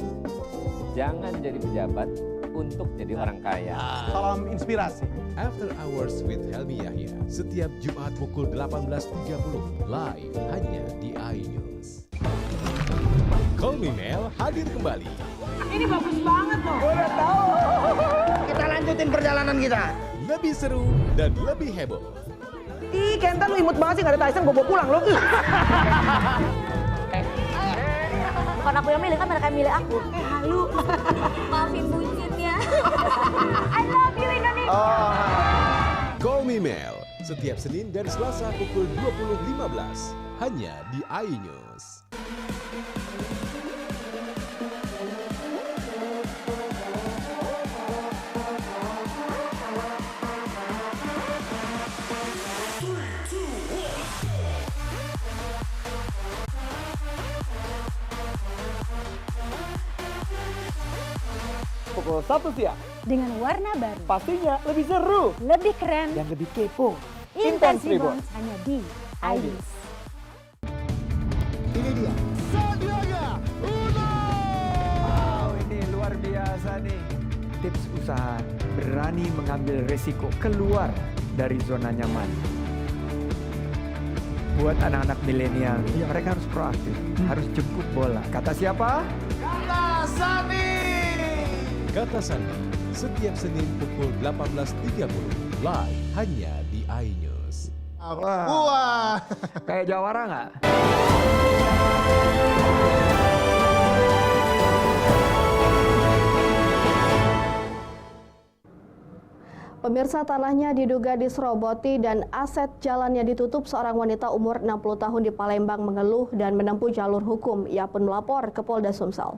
[SPEAKER 22] Jangan jadi pejabat untuk jadi orang kaya.
[SPEAKER 2] Salam inspirasi.
[SPEAKER 18] After Hours with Helmi Yahya, setiap Jumat pukul 18.30, live hanya di iNews. Call Me Mel hadir kembali.
[SPEAKER 8] Ini bagus banget loh.
[SPEAKER 2] Udah tahu. Kita lanjutin perjalanan kita.
[SPEAKER 18] Lebih seru dan lebih heboh.
[SPEAKER 8] Ih, Kenta lu imut banget sih, gak ada Tyson, gue bawa pulang lo.
[SPEAKER 6] Bukan aku yang milih, kan mereka yang milih aku. Halu. Maafin bucin ya. I love you Indonesia.
[SPEAKER 18] Call Me Mel, setiap Senin dan Selasa pukul 20.15, hanya di iNews.
[SPEAKER 2] Pukul 1 siang.
[SPEAKER 9] Dengan warna baru.
[SPEAKER 2] Pastinya lebih seru.
[SPEAKER 9] Lebih keren.
[SPEAKER 2] Yang lebih kepo.
[SPEAKER 9] Intense Reborn hanya di iNews.
[SPEAKER 2] Ini dia. Sandiaga Uno.
[SPEAKER 21] Wow, ini luar biasa nih. Tips usaha, berani mengambil resiko, keluar dari zona nyaman. Buat anak-anak milenial, mereka harus proaktif, harus jemput bola. Kata siapa?
[SPEAKER 2] Kata Sandi.
[SPEAKER 18] Kata Sandi, setiap Senin pukul 18.30, live hanya di iNews.
[SPEAKER 21] Wah. Kayak jawara nggak?
[SPEAKER 16] Pemirsa, tanahnya diduga diseroboti dan aset jalannya ditutup. Seorang wanita umur 60 tahun di Palembang mengeluh dan menempuh jalur hukum. Ia pun melapor ke Polda Sumsel.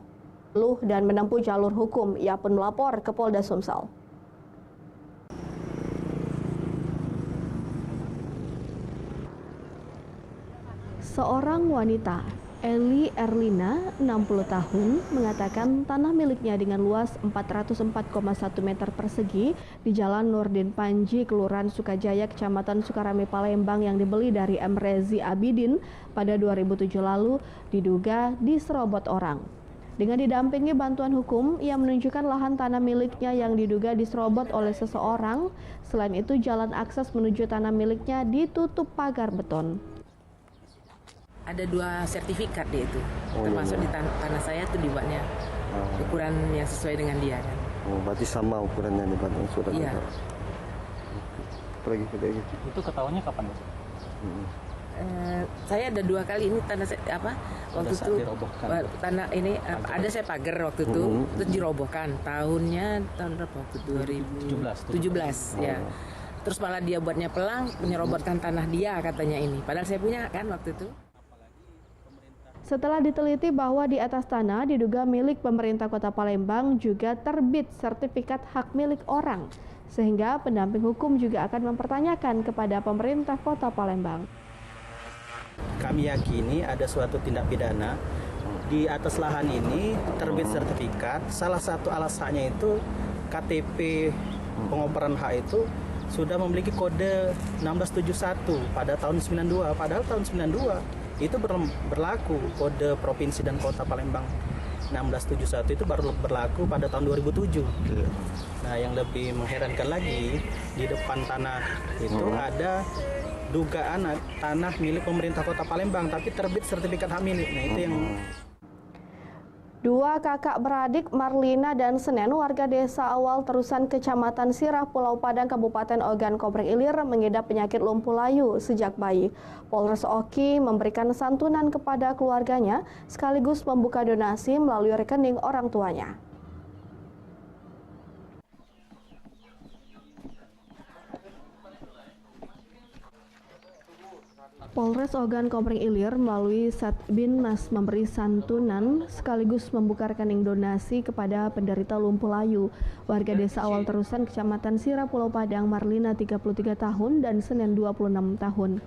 [SPEAKER 16] Seorang wanita, Eli Erlina, 60 tahun, mengatakan tanah miliknya dengan luas 404,1 meter persegi di Jalan Nurdin Panji, Kelurahan Sukajaya, Kecamatan Sukarame, Palembang yang dibeli dari M. Rezi Abidin pada 2007 lalu diduga diserobot orang. Dengan didampingi bantuan hukum, ia menunjukkan lahan tanah miliknya yang diduga diserobot oleh seseorang. Selain itu, jalan akses menuju tanah miliknya ditutup pagar beton.
[SPEAKER 5] Ada 2 sertifikat dia itu, termasuk di tanah saya tuh dibuatnya ukuran yang sesuai dengan dia kan.
[SPEAKER 10] Berarti sama ukurannya di Bandung sudah.
[SPEAKER 5] Iya.
[SPEAKER 12] Itu ketahuannya kapan?
[SPEAKER 5] Saya ada 2 kali ini tanah waktu itu tanah ini ada saya pagar waktu itu terus dirobohkan tahun berapa waktu 2017 ya. Terus malah dia buatnya pelang menyerobotkan tanah dia katanya ini, padahal saya punya kan waktu itu.
[SPEAKER 16] Setelah diteliti bahwa di atas tanah diduga milik pemerintah Kota Palembang juga terbit sertifikat hak milik orang, sehingga pendamping hukum juga akan mempertanyakan kepada pemerintah Kota Palembang.
[SPEAKER 21] Kami yakini ada suatu tindak pidana di atas lahan ini terbit sertifikat. Salah satu alasannya itu KTP pengoperan hak itu sudah memiliki kode 1671 pada tahun 92. Padahal tahun 92 itu berlaku kode provinsi dan kota Palembang 1671 itu baru berlaku pada tahun 2007. Nah, yang lebih mengherankan lagi, di depan tanah itu ada dugaan tanah milik pemerintah Kota Palembang tapi terbit sertifikat hak milik. Nah, itu yang
[SPEAKER 16] 2 kakak beradik Marlina dan Senen, warga desa Awal Terusan, Kecamatan Sirah, Pulau Padang, Kabupaten Ogan Komering Ilir, mengidap penyakit lumpuh layu sejak bayi. Polres Oki memberikan santunan kepada keluarganya sekaligus membuka donasi melalui rekening orang tuanya. Polres Ogan Komering Ilir melalui Satbinmas memberi santunan sekaligus membuka rekening donasi kepada penderita lumpuh layu. Warga desa Awal Terusan, Kecamatan Sirah, Pulau Padang, Marlina 33 tahun dan Senen 26 tahun.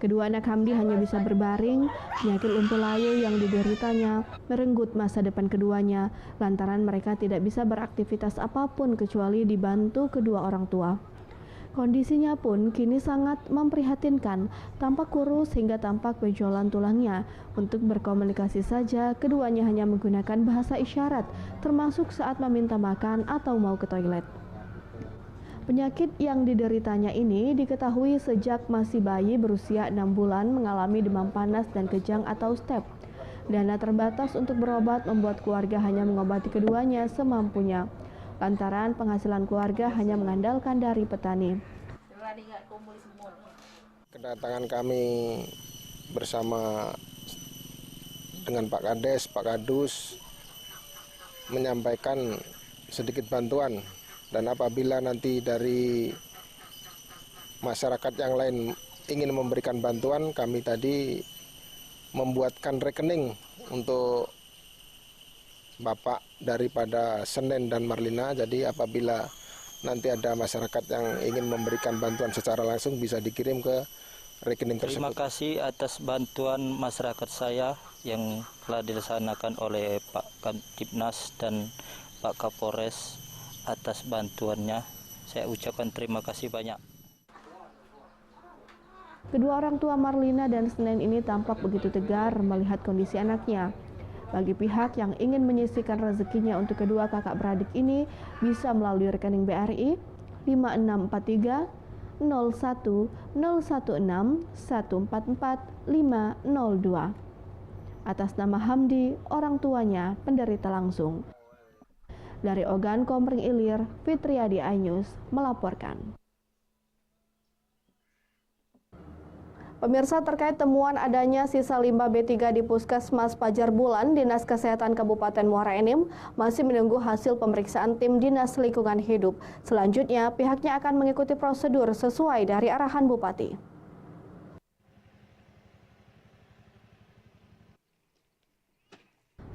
[SPEAKER 16] Kedua anak Hamdi hanya bisa berbaring. Penyakit lumpuh layu yang dideritanya merenggut masa depan keduanya lantaran mereka tidak bisa beraktivitas apapun kecuali dibantu kedua orang tua. Kondisinya pun kini sangat memprihatinkan, tampak kurus hingga tampak benjolan tulangnya. Untuk berkomunikasi saja, keduanya hanya menggunakan bahasa isyarat, termasuk saat meminta makan atau mau ke toilet. Penyakit yang dideritanya ini diketahui sejak masih bayi berusia 6 bulan mengalami demam panas dan kejang atau step. Dana terbatas untuk berobat membuat keluarga hanya mengobati keduanya semampunya. Lantaran penghasilan keluarga hanya mengandalkan dari petani.
[SPEAKER 19] Kedatangan kami bersama dengan Pak Kades, Pak Kadus menyampaikan sedikit bantuan, dan apabila nanti dari masyarakat yang lain ingin memberikan bantuan, kami tadi membuatkan rekening untuk Bapak daripada Senen dan Marlina. Jadi apabila nanti ada masyarakat yang ingin memberikan bantuan secara langsung bisa dikirim ke rekening tersebut.
[SPEAKER 21] Terima kasih atas bantuan masyarakat saya yang telah dilaksanakan oleh Pak Kamtibnas dan Pak Kapolres atas bantuannya. Saya ucapkan terima kasih banyak.
[SPEAKER 16] Kedua orang tua Marlina dan Senen ini tampak begitu tegar melihat kondisi anaknya. Bagi pihak yang ingin menyisihkan rezekinya untuk kedua kakak beradik ini bisa melalui rekening BRI 5643 01 016 144 502. Atas nama Hamdi, orang tuanya penderita langsung. Dari Ogan Komering Ilir, Fitriadi iNews melaporkan. Pemirsa, terkait temuan adanya sisa limbah B3 di Puskesmas Pajar Bulan, Dinas Kesehatan Kabupaten Muara Enim masih menunggu hasil pemeriksaan tim Dinas Lingkungan Hidup. Selanjutnya, pihaknya akan mengikuti prosedur sesuai dari arahan Bupati.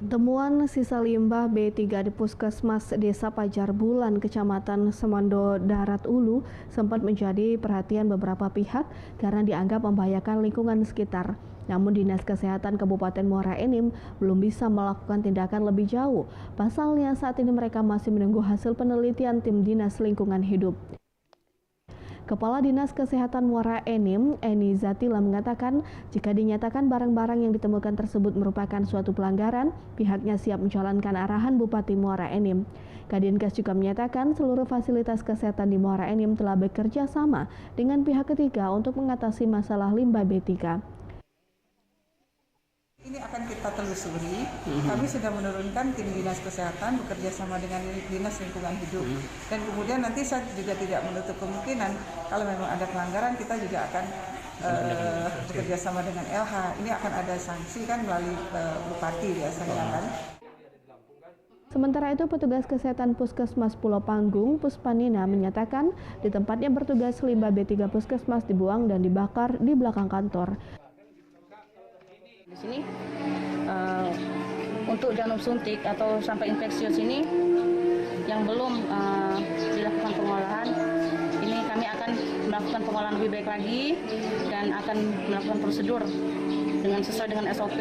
[SPEAKER 16] Temuan sisa limbah B3 di Puskesmas Desa Pajar Bulan, Kecamatan Semando Darat Ulu sempat menjadi perhatian beberapa pihak karena dianggap membahayakan lingkungan sekitar. Namun Dinas Kesehatan Kabupaten Muara Enim belum bisa melakukan tindakan lebih jauh. Pasalnya saat ini mereka masih menunggu hasil penelitian tim Dinas Lingkungan Hidup. Kepala Dinas Kesehatan Muara Enim, Eni Zatila mengatakan, jika dinyatakan barang-barang yang ditemukan tersebut merupakan suatu pelanggaran, pihaknya siap menjalankan arahan Bupati Muara Enim. Kadinkes juga menyatakan seluruh fasilitas kesehatan di Muara Enim telah bekerja sama dengan pihak ketiga untuk mengatasi masalah limbah B3.
[SPEAKER 8] Ini akan kita telusuri. Kami sudah menurunkan tim Dinas Kesehatan bekerja sama dengan Dinas Lingkungan Hidup. Dan kemudian nanti saya juga tidak menutup kemungkinan kalau memang ada pelanggaran kita juga akan bekerja sama dengan LH. Ini akan ada sanksi kan melalui Bupati biasanya kan.
[SPEAKER 16] Sementara itu, petugas kesehatan Puskesmas Pulau Panggung, Puspanina, menyatakan di tempatnya bertugas limbah B3 Puskesmas dibuang dan dibakar di belakang kantor.
[SPEAKER 3] Di sini untuk jarum suntik atau sampai infeksius ini yang belum dilakukan pengolahan, ini kami akan melakukan pengolahan lebih baik lagi dan akan melakukan prosedur dengan sesuai dengan SOP.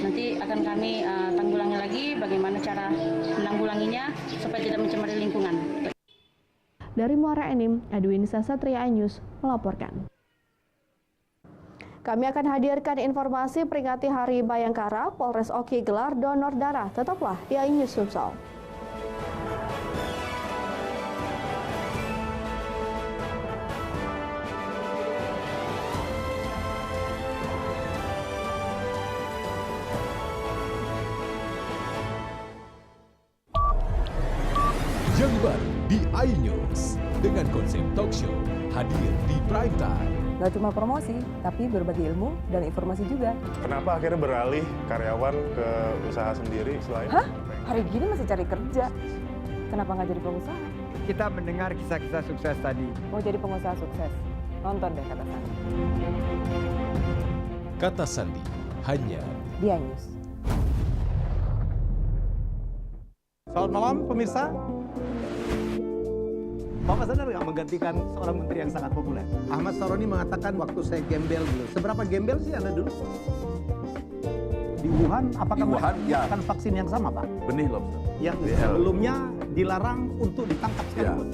[SPEAKER 3] Nanti akan kami tanggulangi lagi bagaimana cara menanggulanginya supaya tidak mencemari lingkungan.
[SPEAKER 16] Dari Muara Enim, Edwin Sasatria News melaporkan. Kami akan hadirkan informasi peringati Hari Bayangkara, Polres Oki gelar donor darah. Tetaplah di iNews Sumsel.
[SPEAKER 18] Yang baru di iNews dengan konsep talk show hadir di prime time.
[SPEAKER 7] Gak cuma promosi, tapi berbagi ilmu dan informasi juga.
[SPEAKER 17] Kenapa akhirnya beralih karyawan ke usaha sendiri selain?
[SPEAKER 7] Hah? Hari gini masih cari kerja. Kenapa nggak jadi pengusaha?
[SPEAKER 20] Kita mendengar kisah-kisah sukses tadi.
[SPEAKER 7] Mau jadi pengusaha sukses? Nonton deh Kata Sandi.
[SPEAKER 18] Kata Sandi, hanya
[SPEAKER 7] di iNews.
[SPEAKER 2] Selamat malam pemirsa. Bapak sadar nggak menggantikan seorang menteri yang sangat populer? Ahmad Saroni mengatakan waktu saya gembel dulu. Seberapa gembel sih Anda dulu? Di Wuhan, apakah menggunakan vaksin yang sama, Pak?
[SPEAKER 11] Benih lobster.
[SPEAKER 2] Yang sebelumnya dilarang untuk ditangkap sekalipun.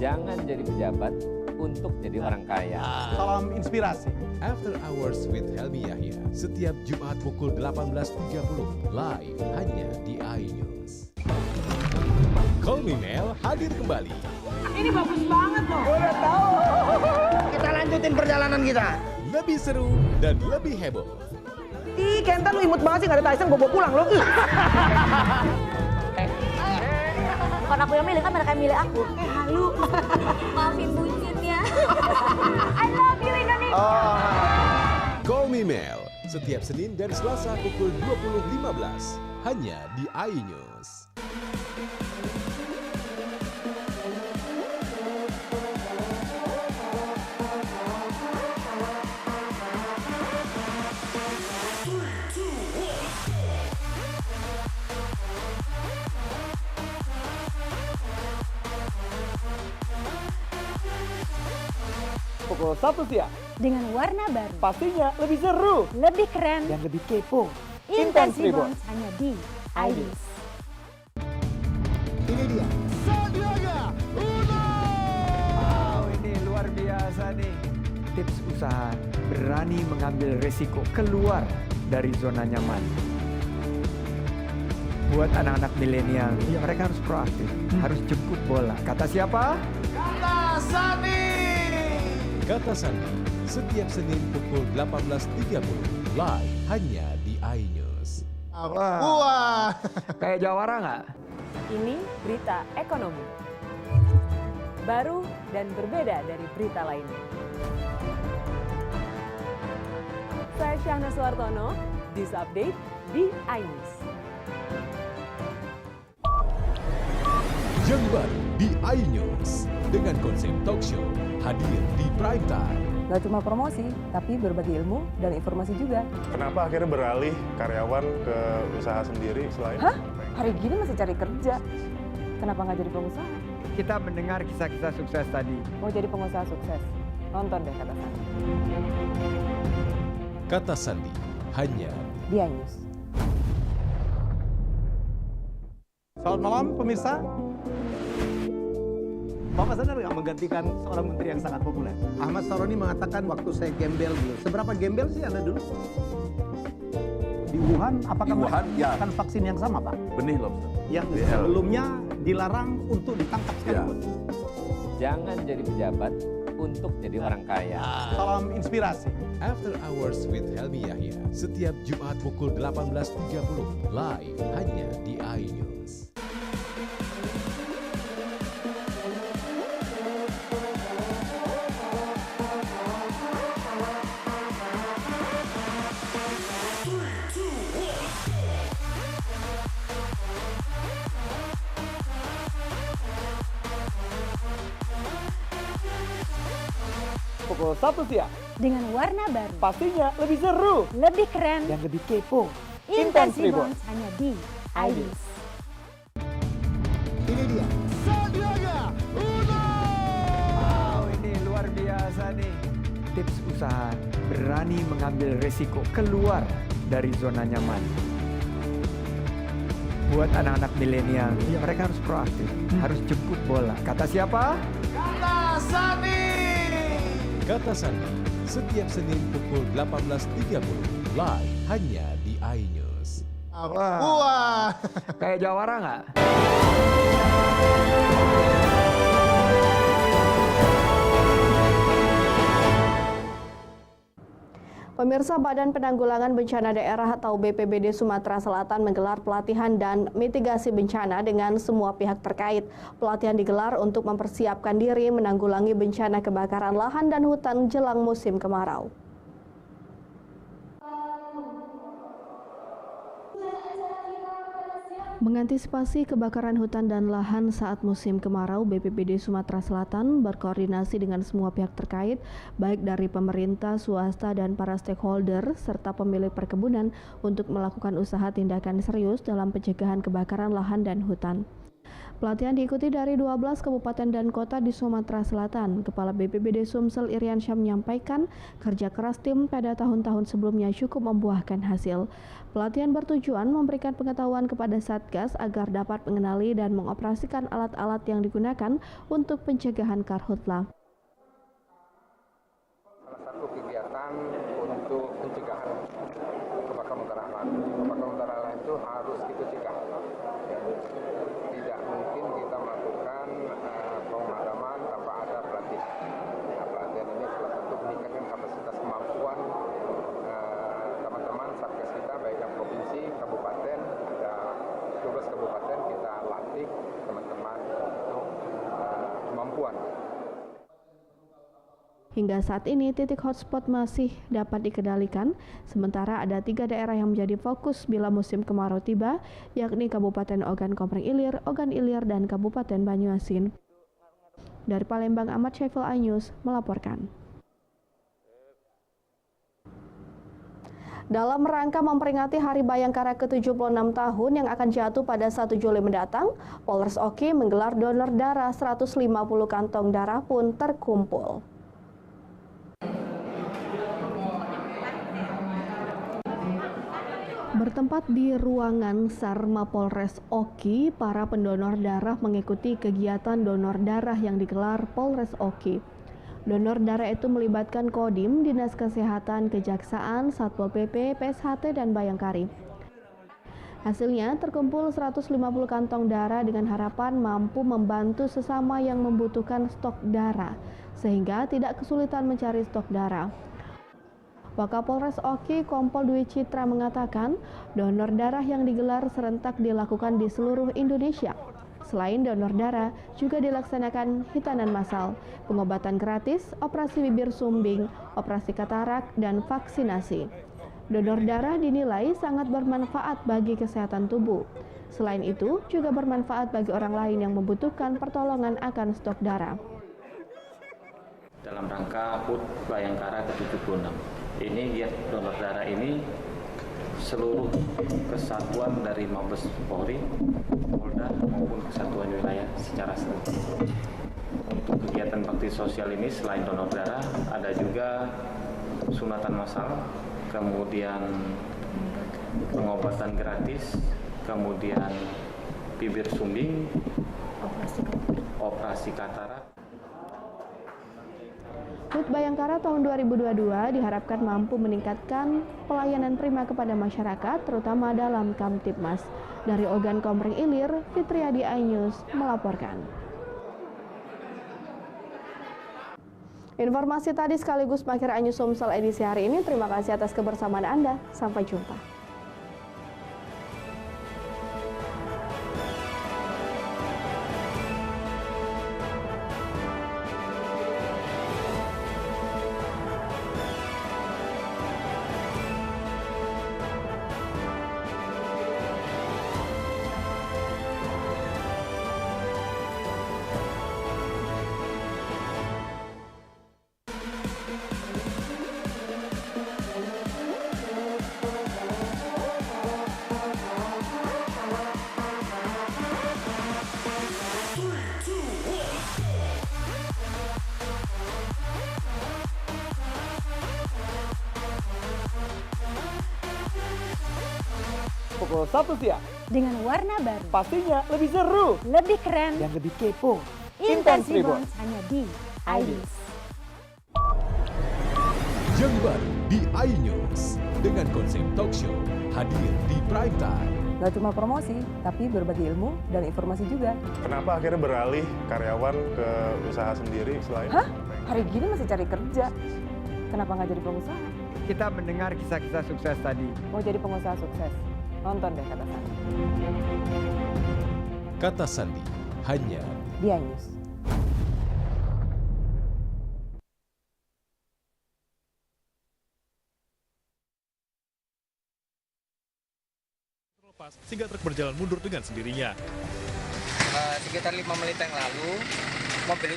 [SPEAKER 22] Jangan jadi pejabat untuk jadi orang kaya.
[SPEAKER 2] Salam inspirasi.
[SPEAKER 18] After Hours with Helmi Yahya, setiap Jumat pukul 18.30, live hanya di iNews. Call Me Mel hadir kembali.
[SPEAKER 8] Ini bagus banget loh.
[SPEAKER 20] Udah tahu. Kita lanjutin perjalanan kita.
[SPEAKER 18] Lebih seru dan lebih heboh.
[SPEAKER 20] Ih, Kenta lu imut banget sih, gak ada Tyson, gue bawa pulang lo.
[SPEAKER 6] Bukan aku yang milih, kan mereka yang milih aku. Halu. Maafin bucinnya. I love you Indonesia.
[SPEAKER 18] Call Me Mel, setiap Senin dan Selasa pukul 20.15, hanya di iNews.
[SPEAKER 20] Pukul 1 siang.
[SPEAKER 9] Dengan warna baru.
[SPEAKER 20] Pastinya lebih seru.
[SPEAKER 9] Lebih keren.
[SPEAKER 20] Dan lebih kepo.
[SPEAKER 9] Intense Reborns hanya di iNews.
[SPEAKER 20] Ini dia. Sandiaga Uno. Wow, ini luar biasa nih. Tips usaha berani mengambil resiko keluar dari zona nyaman. Buat anak-anak milenial, mereka harus proaktif, harus jemput bola. Kata siapa? Kata Sandi.
[SPEAKER 18] Kata Sandi, setiap Senin pukul 18.30, live hanya di iNews.
[SPEAKER 20] Wah, kayak jawara nggak?
[SPEAKER 4] Ini berita ekonomi. Baru dan berbeda dari berita lainnya. Saya Syahna Suartono, News Update di iNews.
[SPEAKER 18] Yang baru di iNews dengan konsep talk show hadir di prime time.
[SPEAKER 7] Gak cuma promosi, tapi berbagi ilmu dan informasi juga.
[SPEAKER 17] Kenapa akhirnya beralih karyawan ke usaha sendiri selain?
[SPEAKER 7] Hah? Hari gini masih cari kerja. Kenapa nggak jadi pengusaha?
[SPEAKER 20] Kita mendengar kisah-kisah sukses tadi.
[SPEAKER 7] Mau jadi pengusaha sukses? Nonton deh Kata Sandi.
[SPEAKER 18] Kata Sandi hanya
[SPEAKER 7] di iNews.
[SPEAKER 2] Selamat malam pemirsa. Bapak sadar nggak menggantikan seorang menteri yang sangat populer? Ahmad Saroni mengatakan waktu saya gembel dulu. Seberapa gembel sih Anda dulu? Di Wuhan, apakah melakukan vaksin yang sama, Pak?
[SPEAKER 11] Benih lobster.
[SPEAKER 2] Yang sebelumnya dilarang untuk ditangkap sekalipun.
[SPEAKER 22] Jangan jadi pejabat untuk jadi orang kaya.
[SPEAKER 2] Salam inspirasi.
[SPEAKER 18] After Hours with Helmi Yahya setiap Jumat pukul 18.30 live hanya di iNews.
[SPEAKER 20] Pukul 1 siang.
[SPEAKER 9] Dengan warna baru.
[SPEAKER 20] Pastinya lebih seru.
[SPEAKER 9] Lebih keren.
[SPEAKER 20] Dan lebih kepo.
[SPEAKER 9] Intense Reborns hanya di iNews.
[SPEAKER 2] Ini dia.
[SPEAKER 20] Sandiaga Uno! Wow, ini luar biasa nih. Tips usaha berani mengambil resiko keluar dari zona nyaman. Buat anak-anak milenial, mereka harus proaktif, harus jemput bola. Kata siapa? Kata Sandi!
[SPEAKER 18] Kata Sandi setiap Senin pukul 18.30 live hanya di iNews.
[SPEAKER 20] Wah, kayak jawara nggak?
[SPEAKER 16] Pemirsa, Badan Penanggulangan Bencana Daerah atau BPBD Sumatera Selatan menggelar pelatihan dan mitigasi bencana dengan semua pihak terkait. Pelatihan digelar untuk mempersiapkan diri menanggulangi bencana kebakaran lahan dan hutan jelang musim kemarau. Mengantisipasi kebakaran hutan dan lahan saat musim kemarau, BPBD Sumatera Selatan berkoordinasi dengan semua pihak terkait, baik dari pemerintah, swasta, dan para stakeholder, serta pemilik perkebunan untuk melakukan usaha tindakan serius dalam pencegahan kebakaran lahan dan hutan. Pelatihan diikuti dari 12 kabupaten dan kota di Sumatera Selatan. Kepala BPBD Sumsel Iriansyah menyampaikan kerja keras tim pada tahun-tahun sebelumnya cukup membuahkan hasil. Pelatihan bertujuan memberikan pengetahuan kepada Satgas agar dapat mengenali dan mengoperasikan alat-alat yang digunakan untuk pencegahan karhutla.
[SPEAKER 1] Salah satu kegiatan untuk pencegahan kebakaran hutan lahan. Kebakaran hutan lahan itu harus kita cegah. Tidak mungkin kita melakukan pemadaman tanpa ada pelatihan. Nah, pelatihan ini salah satu meningkatkan kapasitas kemampuan teman-teman Satgas kita, baik yang provinsi, kabupaten, ada 12 kabupaten kita latih teman-teman untuk kemampuan.
[SPEAKER 16] Hingga saat ini titik hotspot masih dapat dikendalikan, sementara ada 3 daerah yang menjadi fokus bila musim kemarau tiba, yakni Kabupaten Ogan Komering Ilir, Ogan Ilir, dan Kabupaten Banyuasin. Dari Palembang, Ahmad Syaiful, iNews melaporkan. Dalam rangka memperingati Hari Bayangkara ke-76 tahun yang akan jatuh pada 1 Juli mendatang, Polres Oki menggelar donor darah 150 kantong darah pun terkumpul. Bertempat di ruangan Sarma Polres Oki, para pendonor darah mengikuti kegiatan donor darah yang digelar Polres Oki. Donor darah itu melibatkan Kodim, Dinas Kesehatan, Kejaksaan, Satpol PP, PSHT, dan Bayangkari. Hasilnya terkumpul 150 kantong darah dengan harapan mampu membantu sesama yang membutuhkan stok darah, sehingga tidak kesulitan mencari stok darah. Wakapolres Oki Kompol Dwi Citra mengatakan, donor darah yang digelar serentak dilakukan di seluruh Indonesia. Selain donor darah, juga dilaksanakan hitanan massal, pengobatan gratis, operasi bibir sumbing, operasi katarak, dan vaksinasi. Donor darah dinilai sangat bermanfaat bagi kesehatan tubuh. Selain itu, juga bermanfaat bagi orang lain yang membutuhkan pertolongan akan stok darah.
[SPEAKER 14] Dalam rangka HUT Bayangkara ke-76, ini giat donor darah ini seluruh kesatuan dari Mabes Polri, Polda maupun kesatuan wilayah secara serentak. Untuk kegiatan bakti sosial ini selain donor darah, ada juga sunatan massal, kemudian pengobatan gratis, kemudian bibir sumbing, operasi katarak.
[SPEAKER 16] HUT Bayangkara tahun 2022 diharapkan mampu meningkatkan pelayanan prima kepada masyarakat, terutama dalam Kamtibmas. Dari Ogan Komering Ilir, Fitriadi iNews melaporkan. Informasi tadi sekaligus mengakhiri iNews Sumsel edisi hari ini. Terima kasih atas kebersamaan Anda. Sampai jumpa.
[SPEAKER 20] Pukul 1 siang.
[SPEAKER 9] Dengan warna baru.
[SPEAKER 20] Pastinya lebih seru.
[SPEAKER 9] Lebih keren.
[SPEAKER 20] Dan lebih kepo.
[SPEAKER 9] Intense Reborns hanya di iNews.
[SPEAKER 18] Yang baru di iNews dengan konsep talk show hadir di prime time.
[SPEAKER 7] Gak cuma promosi, tapi berbagi ilmu dan informasi juga.
[SPEAKER 17] Kenapa akhirnya beralih karyawan ke usaha sendiri selain?
[SPEAKER 7] Hah? Hari gini masih cari kerja. Kenapa nggak jadi pengusaha?
[SPEAKER 20] Kita mendengar kisah-kisah sukses tadi.
[SPEAKER 7] Mau jadi pengusaha sukses? Nonton deh Kata Sandi.
[SPEAKER 18] Kata Sandi hanya
[SPEAKER 7] di iNews.
[SPEAKER 13] Sehingga truk berjalan mundur dengan sendirinya.
[SPEAKER 15] Sekitar 5 menit yang lalu, mobil itu